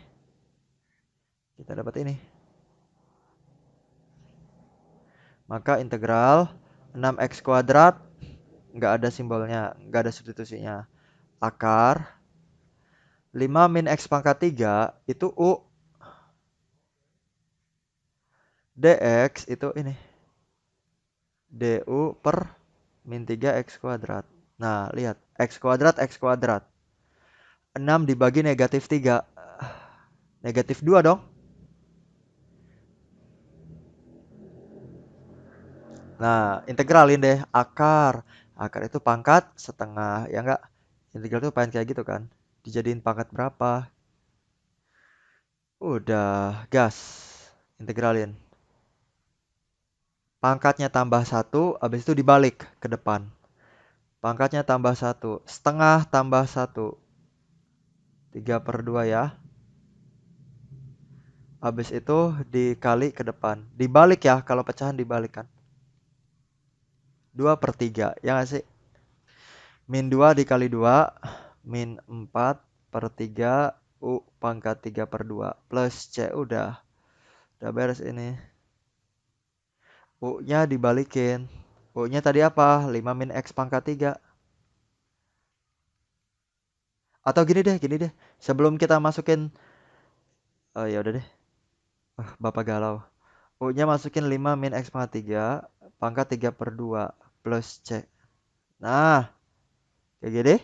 Speaker 1: Kita dapat ini. Maka integral 6X kuadrat nggak ada simbolnya, nggak ada substitusinya. Akar 5 min X pangkat 3 itu U. DX itu ini. DU per min 3X kuadrat. Nah, lihat. X kuadrat, X kuadrat. 6 dibagi negatif 3. Negatif 2 dong. Nah, integralin deh akar. Akar itu pangkat setengah. Ya enggak? Integral itu pengen kayak gitu kan. Dijadiin pangkat berapa? Udah, gas. Integralin. Pangkatnya tambah 1, habis itu dibalik ke depan. Pangkatnya tambah 1. Setengah tambah 1. 3/2 ya. Habis itu dikali ke depan. Dibalik ya, kalau pecahan dibalik kan. 2/3, ya nggak sih? Min 2 dikali 2, min 4/3 U pangkat 3/2 plus C. Udah beres ini. U-nya dibalikin. U-nya tadi apa? 5 min X pangkat 3. Atau gini deh. Sebelum kita masukin, oh ya udah deh. Bapak galau. U-nya masukin 5 min X pangkat 3 pangkat 3/2 plus C. Nah, kayak gini.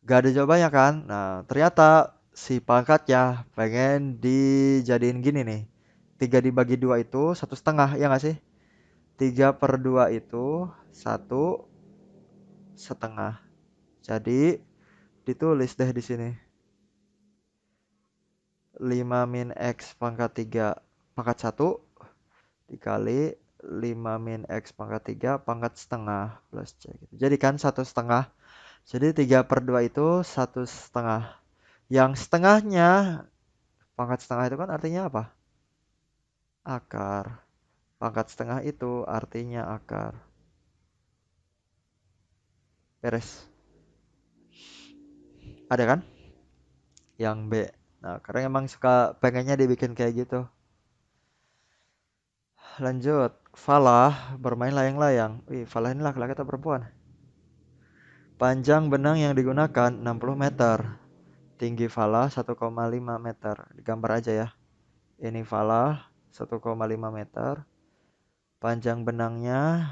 Speaker 1: Gak ada jawabannya kan? Nah, ternyata si pangkatnya pengen dijadiin gini nih. 3 dibagi 2 itu 1/2, ya nggak sih? 3/2 itu 1/2. Jadi ditulis deh di sini. 5 min X pangkat 3 pangkat 1 dikali 5 min X pangkat 3 pangkat setengah plus C. Gitu. Jadi kan 1/2. Jadi 3/2 itu 1/2. Yang setengahnya, pangkat setengah itu kan artinya apa? Akar. Pangkat setengah itu artinya akar. Beres. Ada kan? Yang B. Nah, karena emang suka pengennya dibikin kayak gitu. Lanjut. Falah bermain layang-layang. Wih, Falah ini laki-laki atau perempuan? Panjang benang yang digunakan 60 meter. Tinggi Falah 1,5 meter. Digambar aja ya. Ini Falah 1,5 meter. Panjang benangnya,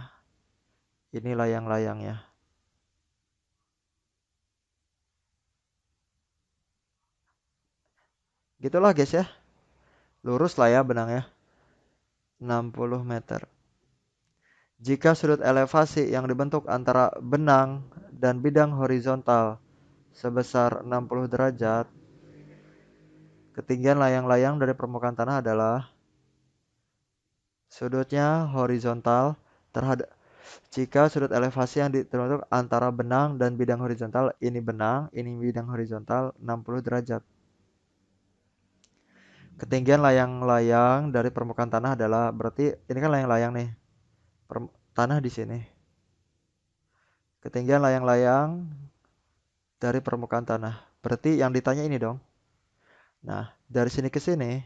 Speaker 1: ini layang-layangnya. Gitulah guys ya. Lurus lah ya benangnya. 60 meter. Jika sudut elevasi yang dibentuk antara benang dan bidang horizontal sebesar 60 derajat, ketinggian layang-layang dari permukaan tanah adalah sudutnya horizontal terhadap jika sudut elevasi yang dibentuk antara benang dan bidang horizontal, ini benang, ini bidang horizontal 60 derajat. Ketinggian layang-layang dari permukaan tanah adalah, berarti ini kan layang-layang nih. Tanah di sini. Ketinggian layang-layang dari permukaan tanah. Berarti yang ditanya ini dong. Nah, dari sini ke sini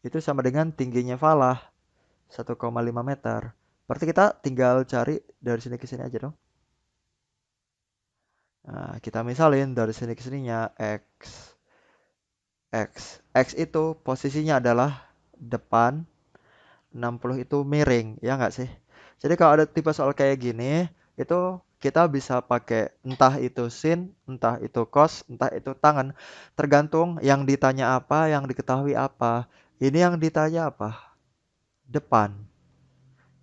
Speaker 1: itu sama dengan tingginya Falah 1,5 meter. Berarti kita tinggal cari dari sini ke sini aja dong. Nah, kita misalin dari sini ke sininya X. X itu posisinya adalah depan, 60 itu miring, ya nggak sih? Jadi kalau ada tipe soal kayak gini, itu kita bisa pakai entah itu sin, entah itu cos, entah itu tangen. Tergantung yang ditanya apa, yang diketahui apa. Ini yang ditanya apa? Depan.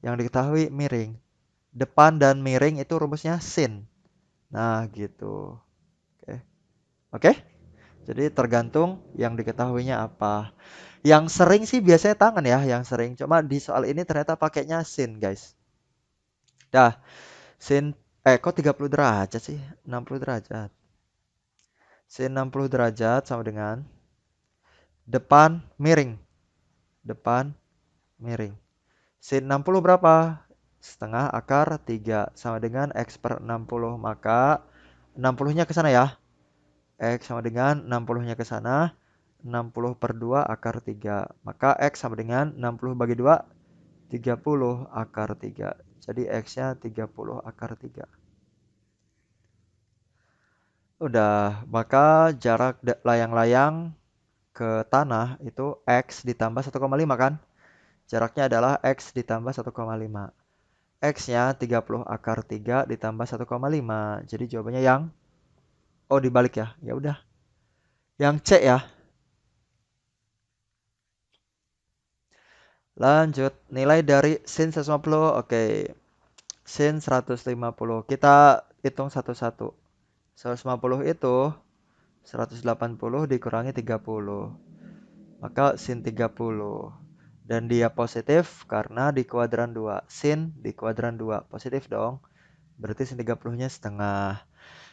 Speaker 1: Yang diketahui miring. Depan dan miring itu rumusnya sin. Nah, gitu. Oke. Oke? Jadi tergantung yang diketahuinya apa. Yang sering sih biasanya tangan ya, yang sering. Cuma di soal ini ternyata pakainya sin, guys. Dah, sin kok 30 derajat sih? 60 derajat. Sin 60 derajat sama dengan depan miring. Depan miring. Sin 60 berapa? Setengah akar 3 sama dengan X per 60. Maka 60-nya ke sana ya. X sama dengan 60-nya ke sana. 60 per 2 akar 3. Maka X sama dengan 60 bagi 2, 30 akar 3. Jadi X-nya 30 akar 3. Udah, maka jarak layang-layang ke tanah itu X ditambah 1,5 kan? Jaraknya adalah X ditambah 1,5. X-nya 30 akar 3 ditambah 1,5. Jadi jawabannya yang dibalik ya. Ya udah. Yang C ya. Lanjut. Nilai dari sin 150. Oke. Sin 150. Kita hitung satu-satu. 150 itu 180 dikurangi 30. Maka sin 30. Dan dia positif karena di kuadran 2. Sin di kuadran 2. Positif dong. Berarti sin 30-nya setengah.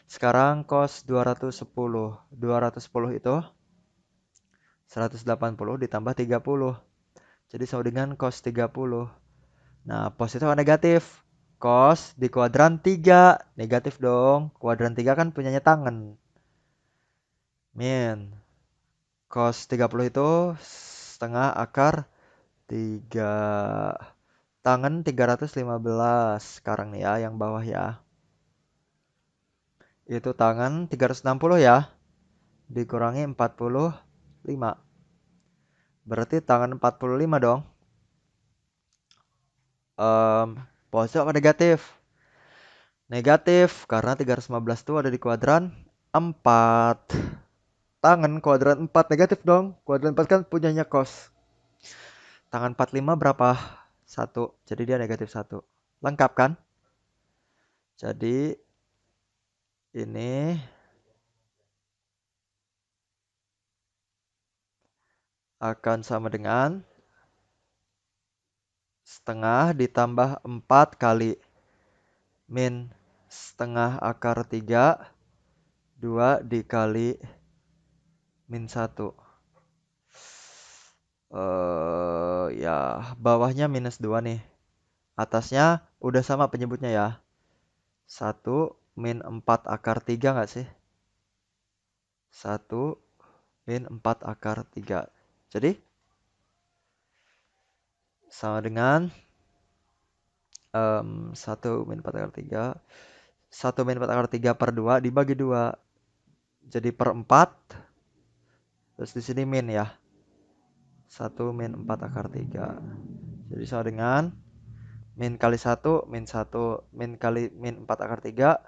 Speaker 1: Sekarang cos 210. 210 itu 180 ditambah 30. Jadi sama dengan cos 30. Nah, positif atau negatif? Cos di kuadran 3. Negatif dong. Kuadran 3 kan punyanya tangan. Min. Cos 30 itu setengah akar 3. Tangan 315. Sekarang nih ya, yang bawah ya. Itu tangan 360 ya. Dikurangi 45. Berarti tangan 45 dong. Positif apa negatif? Negatif, karena 315 itu ada di kuadran 4. Tangan kuadran 4 negatif dong. Kuadran 4 kan punyanya cos. Tangan 45 berapa? 1. Jadi dia negatif 1. Lengkap kan? Jadi ini akan sama dengan setengah ditambah 4 kali min setengah akar 3, 2 dikali min 1. Ya, bawahnya minus 2 nih. Atasnya udah sama penyebutnya ya. 1 min 4 akar 3 nggak sih? 1 min 4 akar 3. Jadi, sama dengan 1 min 4 akar 3. 1 min 4 akar 3 per 2 dibagi 2. Jadi per 4. Terus di sini min ya. 1 min 4 akar 3. Jadi sama dengan min kali 1, min 1, min kali min 4 akar 3.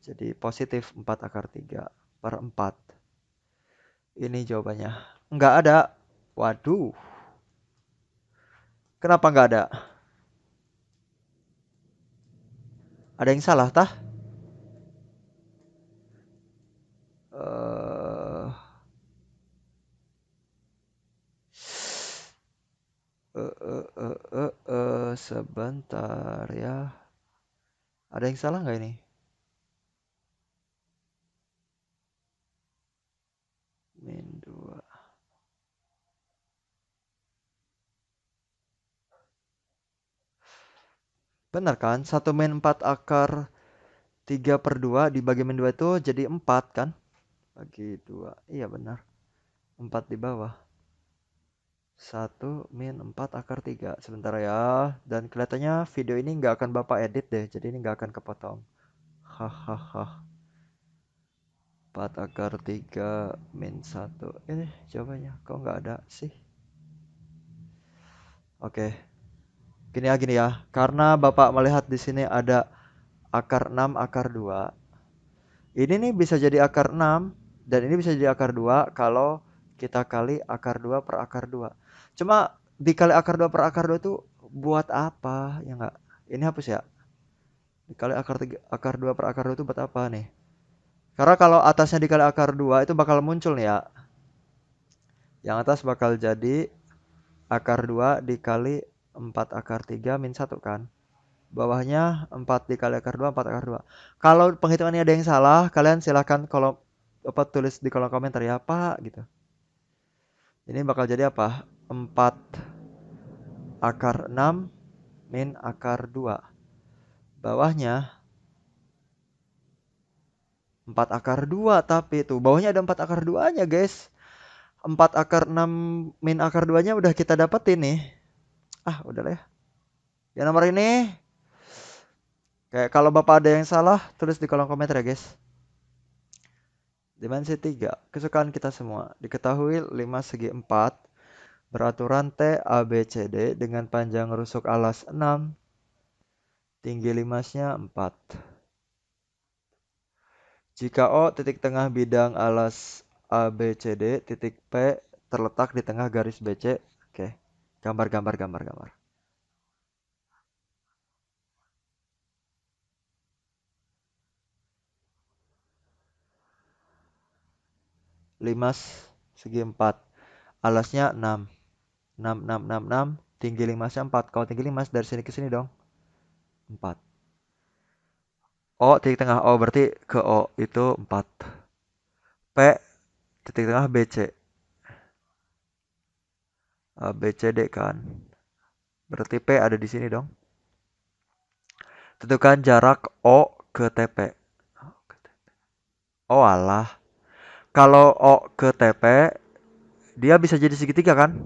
Speaker 1: Jadi positif 4 akar 3 per 4. Ini jawabannya. Enggak ada. Waduh. Kenapa enggak ada? Ada yang salah tah? Eh sebentar ya. Ada yang salah nggak ini? Min 2. Benar kan? 1 min 4 akar 3 per 2 dibagi min 2 itu jadi 4 kan? Bagi 2. Iya benar. 4 di bawah. 1 min 4 akar 3. Sebentar ya. Dan kelihatannya video ini nggak akan Bapak edit deh. Jadi ini nggak akan kepotong. Hahaha. 4 akar 3 min 1. Ini jawabannya. Kok nggak ada sih? Oke. Gini ya. Karena Bapak melihat di sini ada akar 6 akar 2. Ini nih bisa jadi akar 6 dan ini bisa jadi akar 2 kalau kita kali akar 2 per akar 2. Cuma dikali akar 2 per akar 2 tuh buat apa? Ya enggak? Ini hapus ya. Dikali akar 2 per akar 2 itu buat apa nih? Karena kalau atasnya dikali akar 2 itu bakal muncul nih ya. Yang atas bakal jadi akar 2 dikali 4 akar 3 min 1 kan. Bawahnya 4 dikali akar 2, 4 akar 2. Kalau penghitungannya ada yang salah, kalian silahkan tulis di kolom komentar ya, Pak, gitu. Ini bakal jadi apa? 4 akar 6 min akar 2. Bawahnya 4 akar 2 tapi tuh bawahnya ada 4 akar 2-nya, guys. 4 akar 6 min akar 2-nya udah kita dapetin nih. Ah, udahlah ya. Yang nomor ini kayak kalau Bapak ada yang salah, tulis di kolom komentar ya, guys. Dimensi 3, kesukaan kita semua. Diketahui 5 segi 4 beraturan T A B C D dengan panjang rusuk alas 6, tinggi limasnya 4. Jika O titik tengah bidang alas A B C D titik P terletak di tengah garis BC. Oke. Gambar. 5 segi 4. Alasnya 6. 6. Tinggi limasnya 4. Kalau tinggi limas dari sini ke sini dong. 4. O titik tengah O berarti ke O itu 4. P titik tengah BC. A B C D kan. Berarti P ada di sini dong. Tentukan jarak O ke TP. Oh alah. Kalau O ke TP, dia bisa jadi segitiga kan?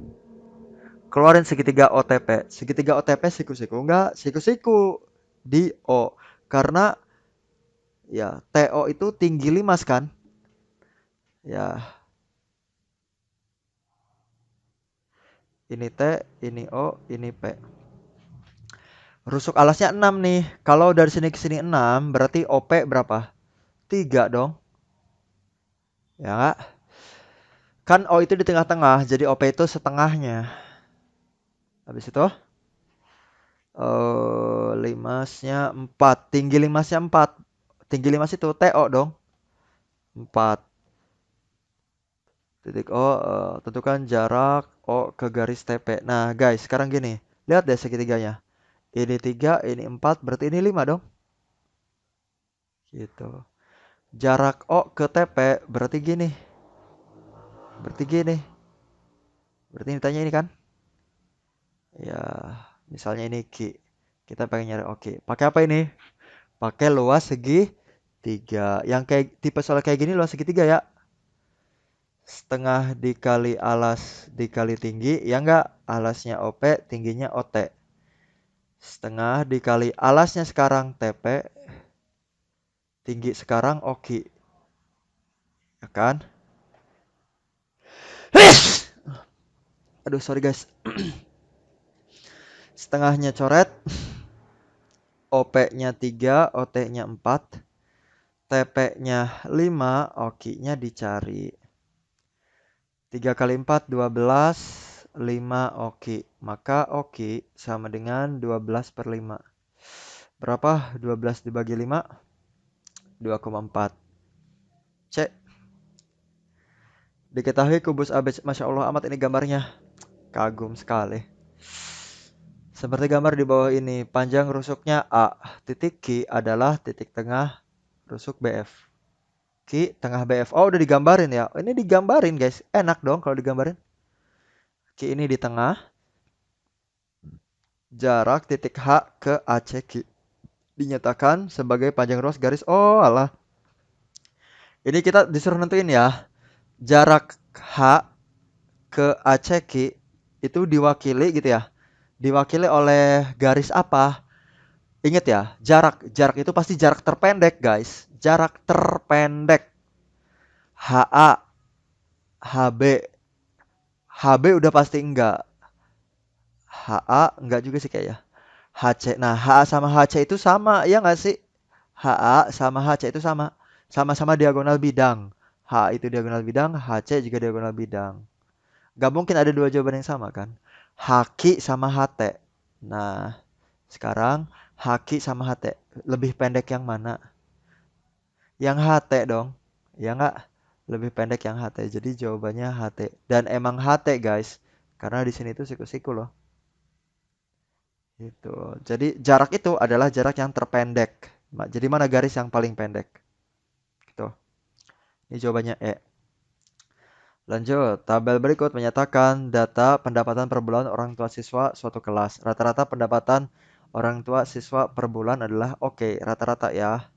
Speaker 1: Keluarin segitiga OTP. Segitiga OTP siku-siku. Enggak, siku-siku di O. Karena ya TO itu tinggi limas kan? Ya, ini T, ini O, ini P. Rusuk alasnya 6 nih. Kalau dari sini ke sini 6, berarti OP berapa? 3 dong. Ya enggak? Kan O itu di tengah-tengah, jadi OP itu setengahnya. Habis itu limasnya 4. Tinggi limasnya 4. Tinggi limas itu TO dong. 4. Titik O, tentukan jarak O ke garis TP. Nah, guys, sekarang gini. Lihat deh segitiganya. Ini 3, ini 4, berarti ini 5 dong. Gitu. Jarak O ke TP berarti gini. Berarti gini. Berarti ini tanya ini kan? Ya, misalnya ini Q. Kita pengen nyari oke. Pakai apa ini? Pakai luas segi 3. Yang kayak tipe soal kayak gini luas segitiga ya. Setengah dikali alas dikali tinggi, ya enggak? Alasnya OP, tingginya OT. Setengah dikali alasnya sekarang TP, tinggi sekarang OQ. Ya kan? Aduh, sorry guys. Setengahnya coret, OP-nya 3, OT-nya 4, TP-nya 5, OQ-nya dicari. 3 kali 4, 12, 5 OQ. Maka OQ sama dengan 12 per 5. Berapa? 12 dibagi 5? 2,4. C. Diketahui kubus ABC. Masya Allah amat ini gambarnya. Kagum sekali. Seperti gambar di bawah ini. Panjang rusuknya A. Titik Q adalah titik tengah rusuk BF. Q tengah BF. Oh udah digambarin ya. Ini digambarin guys. Enak dong kalau digambarin. Q ini di tengah. Jarak titik H ke ACQ dinyatakan sebagai panjang ruas garis. Oh alah. Ini kita disuruh nentuin ya. Jarak H ke ACQ itu diwakili gitu ya. Diwakili oleh garis apa? Ingat ya, jarak. Jarak itu pasti jarak terpendek, guys. Jarak terpendek. HA, HB. HB udah pasti enggak. HA enggak juga sih kayaknya. HC. Nah, HA sama HC itu sama, ya enggak sih? HA sama HC itu sama. Sama-sama diagonal bidang. H itu diagonal bidang, HC juga diagonal bidang. Gak mungkin ada dua jawaban yang sama kan? Haki sama HT. Nah, sekarang Haki sama HT. Lebih pendek yang mana? Yang HT dong. Ya nggak? Lebih pendek yang HT. Jadi jawabannya HT. Dan emang HT guys. Karena di sini tuh siku-siku loh. Gitu. Jadi jarak itu adalah jarak yang terpendek. Jadi mana garis yang paling pendek? Gitu. Ini jawabannya E. Lanjut, tabel berikut menyatakan data pendapatan per bulan orang tua siswa suatu kelas. Rata-rata pendapatan orang tua siswa per bulan adalah oke, rata-rata ya.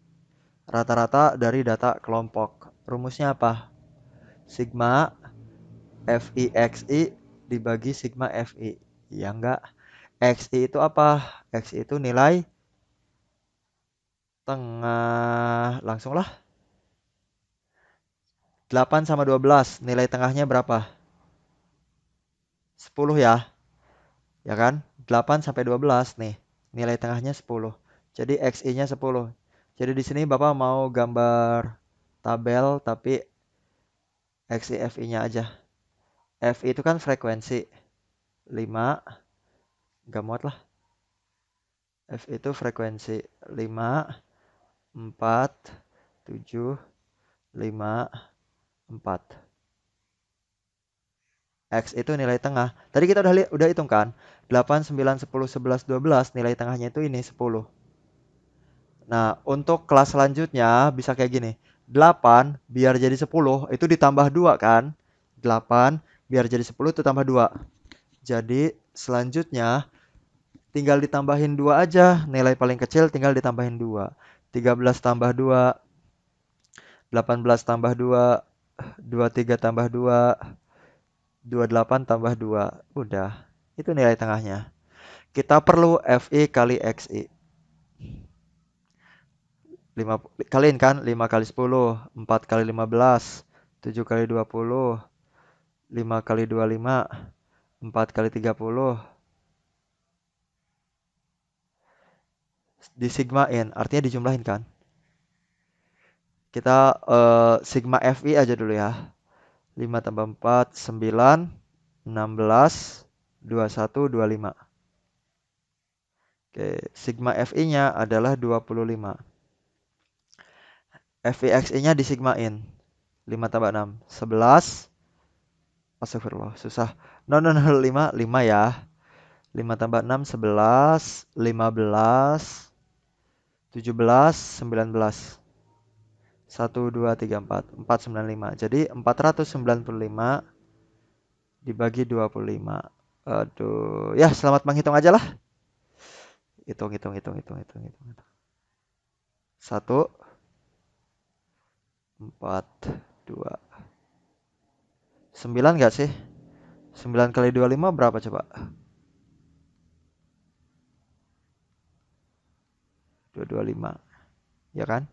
Speaker 1: Rata-rata dari data kelompok. Rumusnya apa? Sigma FIXI dibagi sigma FI. Ya enggak? XI itu apa? XI itu nilai tengah. Langsunglah. 8 sama 12. Nilai tengahnya berapa? 10 ya. Ya kan? 8 sampai 12 nih. Nilai tengahnya 10. Jadi XI-nya 10. Jadi di sini Bapak mau gambar tabel tapi XI FI-nya aja. FI itu kan frekuensi. 5, gak muat lah. F itu frekuensi 5, 4, 7, 5, 4. X itu nilai tengah. Tadi kita udah hitung kan? 8, 9, 10, 11, 12 nilai tengahnya itu ini 10. Nah, untuk kelas selanjutnya bisa kayak gini. 8 biar jadi 10 itu ditambah 2 kan? 8 biar jadi 10 itu tambah 2. Jadi selanjutnya tinggal ditambahin 2 aja. Nilai paling kecil tinggal ditambahin 2. 13 tambah 2, 18 tambah 2, 23 tambah 2, 28 tambah 2. Udah. Itu nilai tengahnya. Kita perlu FI kali XI. 5, kaliin kan 5 kali 10, 4 kali 15, 7 kali 20, 5 kali 25, 4 kali 30. Disigmain, artinya dijumlahin kan. Kita sigma FI aja dulu ya. 5 tambah 4, 9, 16, 21, 25. Oke, sigma FI-nya adalah 25. FIXI-nya disigmain. 5 tambah 6, 11. Astagfirullah, susah. No, 5, 5 ya. 5 tambah 6, 11, 15, 17, 19. 1, 2, 3, 4. 495. Jadi 495 dibagi 25. Aduh, ya selamat menghitung aja lah. Hitung, hitung, hitung, hitung, hitung, hitung. 1, 4, 2. 9 nggak sih? 9 kali 25 berapa coba? 225. Ya kan?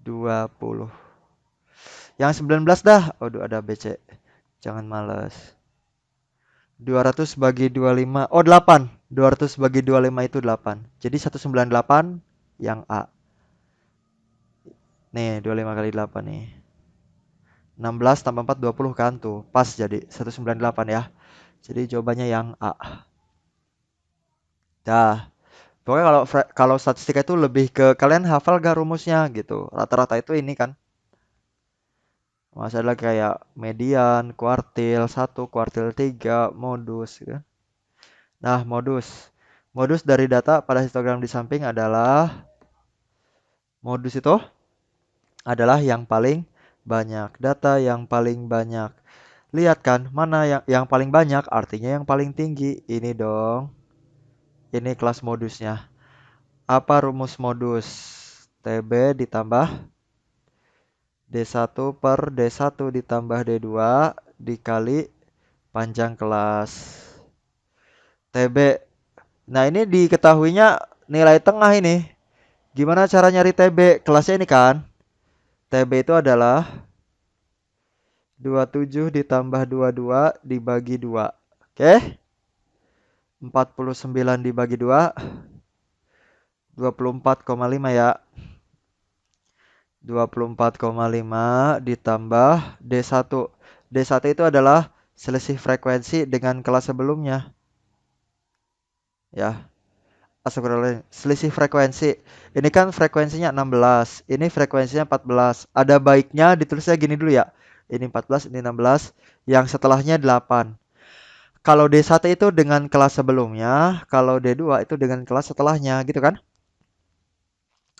Speaker 1: 20. Yang 19 dah. Aduh, ada BC. Jangan males. 200 bagi 25. Oh, 8. 200 bagi 25 itu 8. Jadi 198 yang A. Nih, 25 kali 8 nih. 16 tambah 4, 20 kan tuh. Pas jadi 198 ya. Jadi jawabannya yang A. Dah. Pokoknya kalau statistika itu lebih ke kalian hafal gak rumusnya gitu. Rata-rata itu ini kan. Masalah kayak median, kuartil 1, kuartil 3, modus gitu. Nah, modus. Modus dari data pada histogram di samping adalah modus itu adalah yang paling banyak. Data yang paling banyak. Lihat kan, mana yang paling banyak artinya yang paling tinggi. Ini dong. Ini kelas modusnya. Apa rumus modus? TB ditambah D1 per D1 ditambah D2 dikali panjang kelas. TB. Nah, ini diketahuinya nilai tengah ini. Gimana cara nyari TB? Kelasnya ini kan. TB itu adalah 27 ditambah 22 dibagi 2. Oke? 49 dibagi 2. 24,5 ya. 24,5 ditambah D1. D1 itu adalah selisih frekuensi dengan kelas sebelumnya. Ya, astagfirullahaladzim. Selisih frekuensi. Ini kan frekuensinya 16. Ini frekuensinya 14. Ada baiknya ditulisnya gini dulu ya. Ini 14, ini 16. Yang setelahnya 8. Kalau D1 itu dengan kelas sebelumnya. Kalau D2 itu dengan kelas setelahnya. Gitu kan?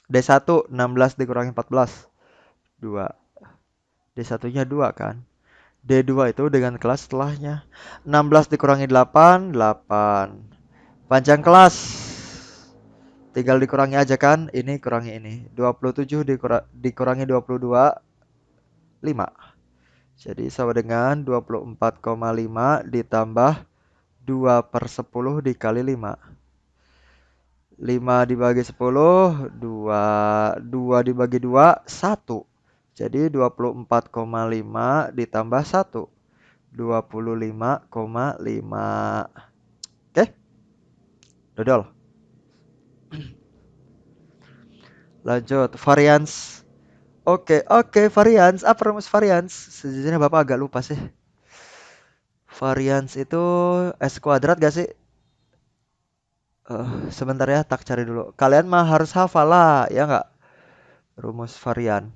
Speaker 1: D1 16 dikurangi 14. 2. D1-nya 2 kan? D2 itu dengan kelas setelahnya. 16 dikurangi 8, 8. Panjang kelas. Tinggal dikurangi aja kan? Ini kurangi ini. 27 dikurangi 22, 5. Jadi sama dengan 24,5 ditambah 2/10 dikali 5. 5 dibagi 10, 2. 2 dibagi 2, 1. Jadi 24,5 ditambah 1. 25,5. Oke, dodol. Lanjut, varians. Oke, varians. Apa rumus varians? Sejujurnya Bapak agak lupa sih. Varians itu S kuadrat gak sih? Sebentar ya, tak cari dulu. Kalian mah harus hafal lah, ya nggak? Rumus varian.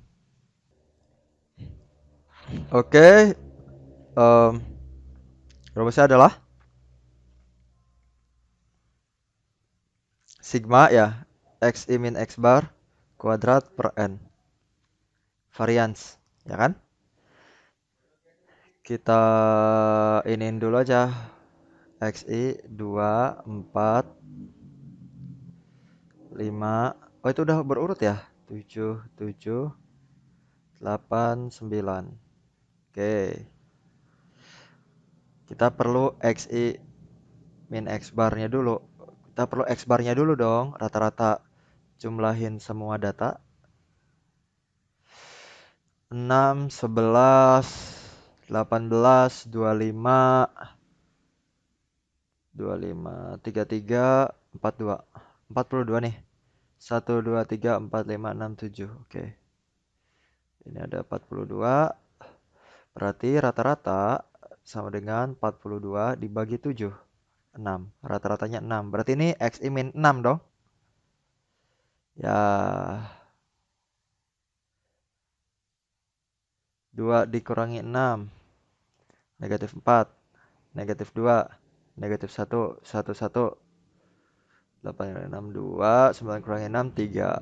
Speaker 1: Oke, em, rumusnya adalah sigma ya, x i min x bar kuadrat per n. Varians, ya kan? Kita iniin dulu aja. XI 2, 4, 5. Oh, itu udah berurut ya? 7, 7, 8, 9. Oke. Kita perlu XI min X barnya dulu. Kita perlu X barnya dulu dong. Rata-rata jumlahin semua data. 6, 11, 18, 25, 25, 33, 42. 42 nih. 1, 2, 3, 4, 5, 6, 7. Oke. Ini ada 42. Berarti rata-rata sama dengan 42 dibagi 7. 6. Rata-ratanya 6. Berarti ini X I min 6 dong. Ya. 2 dikurangi 6. Negatif 4. Negatif 2. Negatif 1. 1, 1. 8, 6, 2. 9 kurangi 6, 3.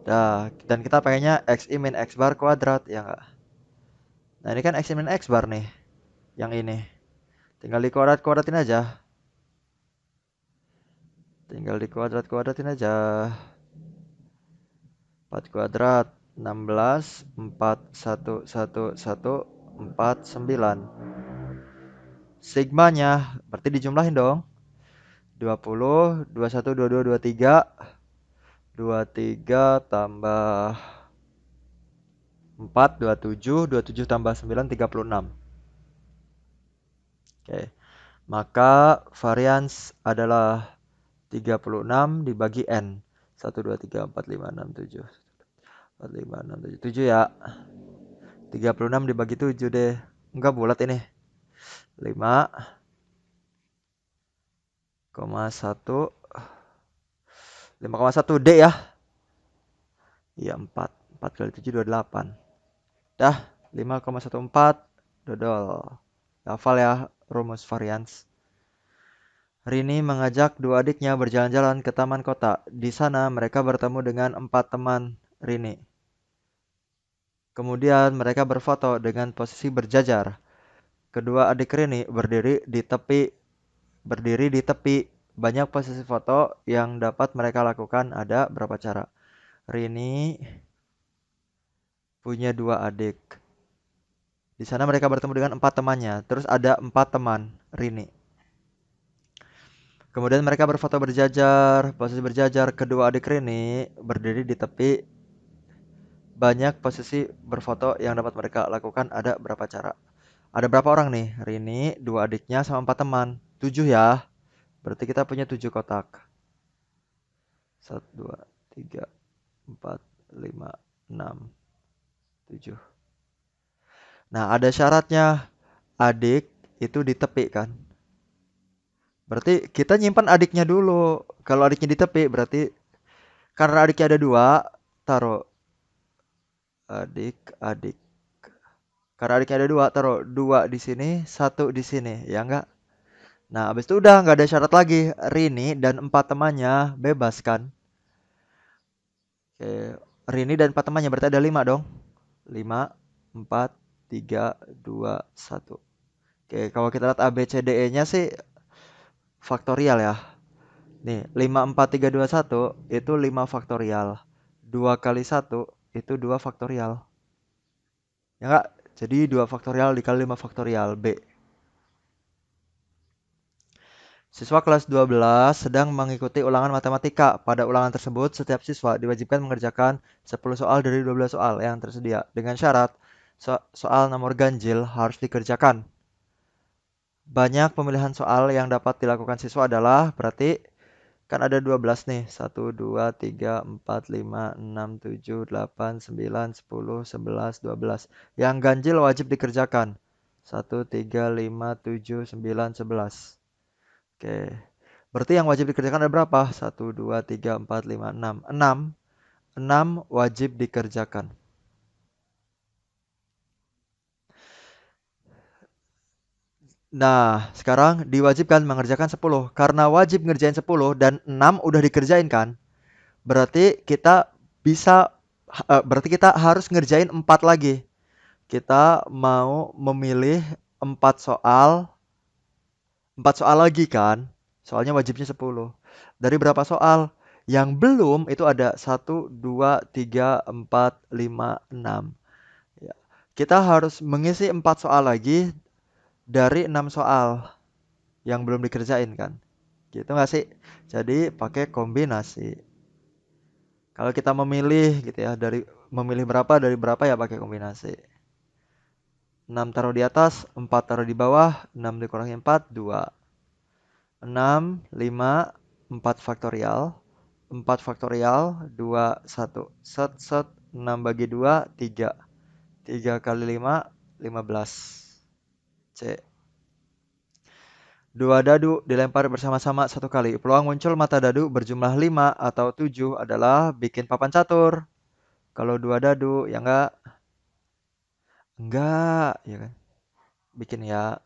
Speaker 1: Dah. Dan kita pengennya X I min X bar kuadrat. Ya enggak? Nah ini kan X I min X bar nih. Yang ini. Tinggal dikuadrat-kuadratin aja. Tinggal dikuadrat-kuadratin aja. 4 kuadrat 16, 4, 1, 1, 1, 4, 9. Sigmanya berarti dijumlahin dong. 20, 21, 22, 23. 23 tambah 4, 27. 27 tambah 9, 36. Oke. Maka varians adalah 36 dibagi N. 1, 2, 3, 4, 5, 6, 7. 4, 5, 6, 7. 7 ya. 36 dibagi 7 deh. Enggak bulat ini. 5,1 5,1 D ya. Iya 4. 4 kali 7 28. Dah 5,14 dodol. Hafal ya rumus varians. Rini mengajak dua adiknya berjalan-jalan ke taman kota. Di sana mereka bertemu dengan 4 teman Rini. Kemudian mereka berfoto dengan posisi berjajar. Kedua adik Rini berdiri di tepi. Banyak posisi foto yang dapat mereka lakukan. Ada berapa cara? Rini punya dua adik. Di sana mereka bertemu dengan 4 temannya. Terus ada 4 teman Rini. Kemudian mereka berfoto berjajar. Posisi berjajar. Kedua adik Rini berdiri di tepi. Banyak posisi berfoto yang dapat mereka lakukan. Ada berapa cara? Ada berapa orang nih? Rini, dua adiknya sama 4 teman. 7 ya. Berarti kita punya 7 kotak. 1, 2, 3, 4, 5, 6, 7. Nah, ada syaratnya. Adik itu di tepi kan. Berarti kita nyimpan adiknya dulu. Kalau adiknya di tepi berarti karena adiknya ada dua, taruh adik. Karena adiknya ada dua, taruh dua di sini, satu di sini, ya enggak? Nah, habis itu udah nggak ada syarat lagi. Rini dan empat temannya bebas kan? Oke, Rini dan empat temannya berarti ada lima dong. Lima, empat, tiga, dua, satu. Oke, kalau kita lihat A, B, C, D, E-nya sih faktorial ya. Nih, 5, 4, 3, 2, 1 itu 5 faktorial. 2 kali 1 itu 2 faktorial. Ya enggak? Jadi 2 faktorial dikali 5 faktorial B. Siswa kelas 12 sedang mengikuti ulangan matematika. Pada ulangan tersebut, setiap siswa diwajibkan mengerjakan 10 soal dari 12 soal yang tersedia. Dengan syarat, soal nomor ganjil harus dikerjakan. Banyak pemilihan soal yang dapat dilakukan siswa adalah, berarti kan ada 12 nih. 1, 2, 3, 4, 5, 6, 7, 8, 9, 10, 11, 12. Yang ganjil wajib dikerjakan. 1, 3, 5, 7, 9, 11. Oke. Berarti yang wajib dikerjakan ada berapa? 1, 2, 3, 4, 5, 6. 6 wajib dikerjakan. Nah, sekarang diwajibkan mengerjakan 10. Karena wajib ngerjain 10 dan 6 udah dikerjain kan? Berarti kita bisa berarti kita harus ngerjain 4 lagi. Kita mau memilih 4 soal, 4 soal lagi kan? Soalnya wajibnya 10. Dari berapa soal? Yang belum itu ada 1, 2, 3, 4, 5, 6. Ya. Kita harus mengisi 4 soal lagi dari 6 soal yang belum dikerjain kan? Gitu nggak sih? Jadi pakai kombinasi. Kalau kita memilih gitu ya, dari memilih berapa dari berapa ya pakai kombinasi. 6 taruh di atas, 4 taruh di bawah, 6 dikurangi 4, 2. 6, 5, 4 faktorial, 4 faktorial, 2, 1. Set, set, 6 bagi 2, 3. 3 kali 5, 15. C. Dua dadu dilempar bersama-sama satu kali. Peluang muncul mata dadu berjumlah 5 atau 7 adalah bikin papan catur. Kalau dua dadu, ya enggak? Enggak, ya kan? Bikin ya.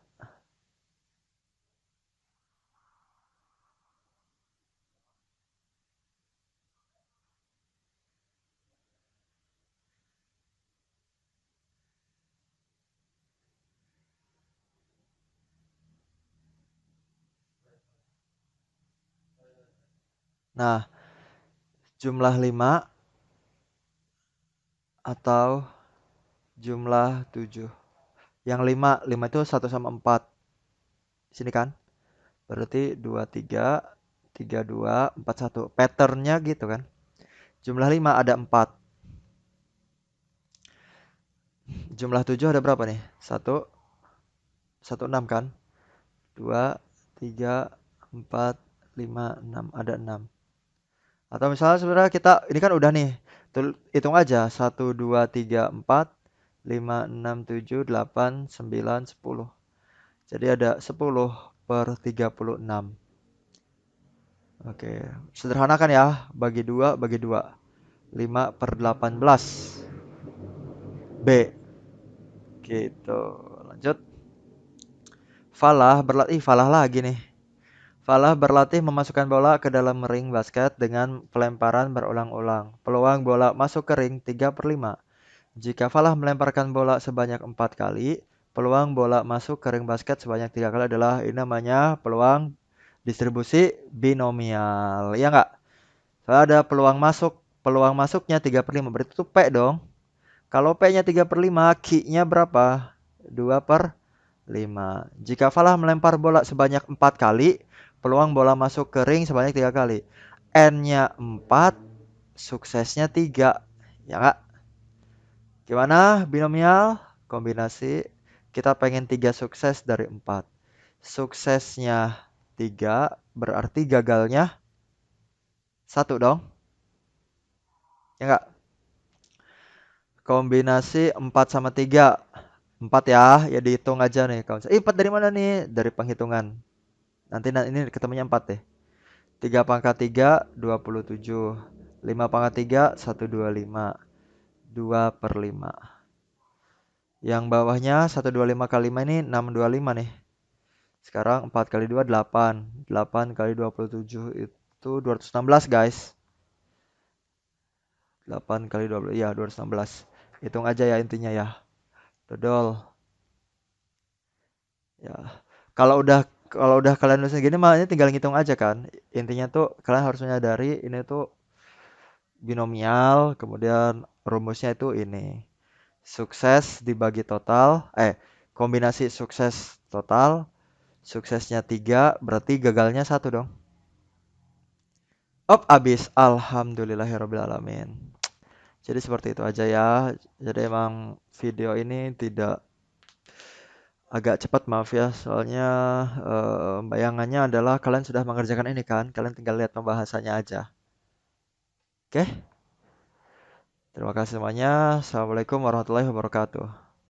Speaker 1: Nah, jumlah 5 atau jumlah 7. Yang 5 itu 1 sama 4. Sini kan? Berarti 2, 3, 3, 2, 4, 1. Patternnya gitu kan? Jumlah 5 ada 4. Jumlah 7 ada berapa nih? 1, 1, 6 kan? 2, 3, 4, 5, 6. Ada 6. Atau misalnya sebenarnya kita, ini kan udah nih. Hitung aja. 1, 2, 3, 4, 5, 6, 7, 8, 9, 10. Jadi ada 10 per 36. Oke. Sederhana kan ya? Bagi 2, bagi 2. 5 per 18. B. Gitu. Lanjut. Falah lagi nih. Falah berlatih memasukkan bola ke dalam ring basket dengan pelemparan berulang-ulang. Peluang bola masuk ke ring 3/5. Jika Falah melemparkan bola sebanyak 4 kali, peluang bola masuk ke ring basket sebanyak 3 kali adalah ini namanya peluang distribusi binomial. Iya nggak? Soalnya ada peluang masuknya 3/5, berarti itu P dong. Kalau P-nya 3/5, Q-nya berapa? 2/5. Jika Falah melempar bola sebanyak 4 kali, peluang bola masuk ke ring sebanyak 3 kali. N-nya 4, suksesnya 3. Ya nggak? Gimana binomial? Kombinasi. Kita pengen 3 sukses dari 4. Suksesnya 3, berarti gagalnya 1 dong. Ya enggak? Kombinasi 4 sama 3. 4 ya, ya dihitung aja nih. Kalau 4 dari mana nih? Dari penghitungan. Ini ketemunya 4 deh. 3 pangkat 3, 27. 5 pangkat 3, 125. 2/5. Yang bawahnya 125 kali 5 ini 625 nih. Sekarang 4 kali 2, 8. 8 kali 27 itu 216 guys. 8 kali 20, ya 216. Hitung aja ya intinya ya. Dodol. Ya. Kalau udah kalian nulis gini mah ini tinggal ngitung aja kan. Intinya tuh kalian harus menyadari ini tuh binomial, kemudian rumusnya itu ini. Sukses dibagi total, kombinasi sukses total, suksesnya 3, berarti gagalnya 1 dong. Abis. Alhamdulillahirrabbilalamin. Jadi seperti itu aja ya. Jadi emang video ini tidak agak cepat, maaf ya, soalnya bayangannya adalah kalian sudah mengerjakan ini kan, kalian tinggal lihat pembahasannya aja. Oke, terima kasih semuanya. Assalamualaikum warahmatullahi wabarakatuh.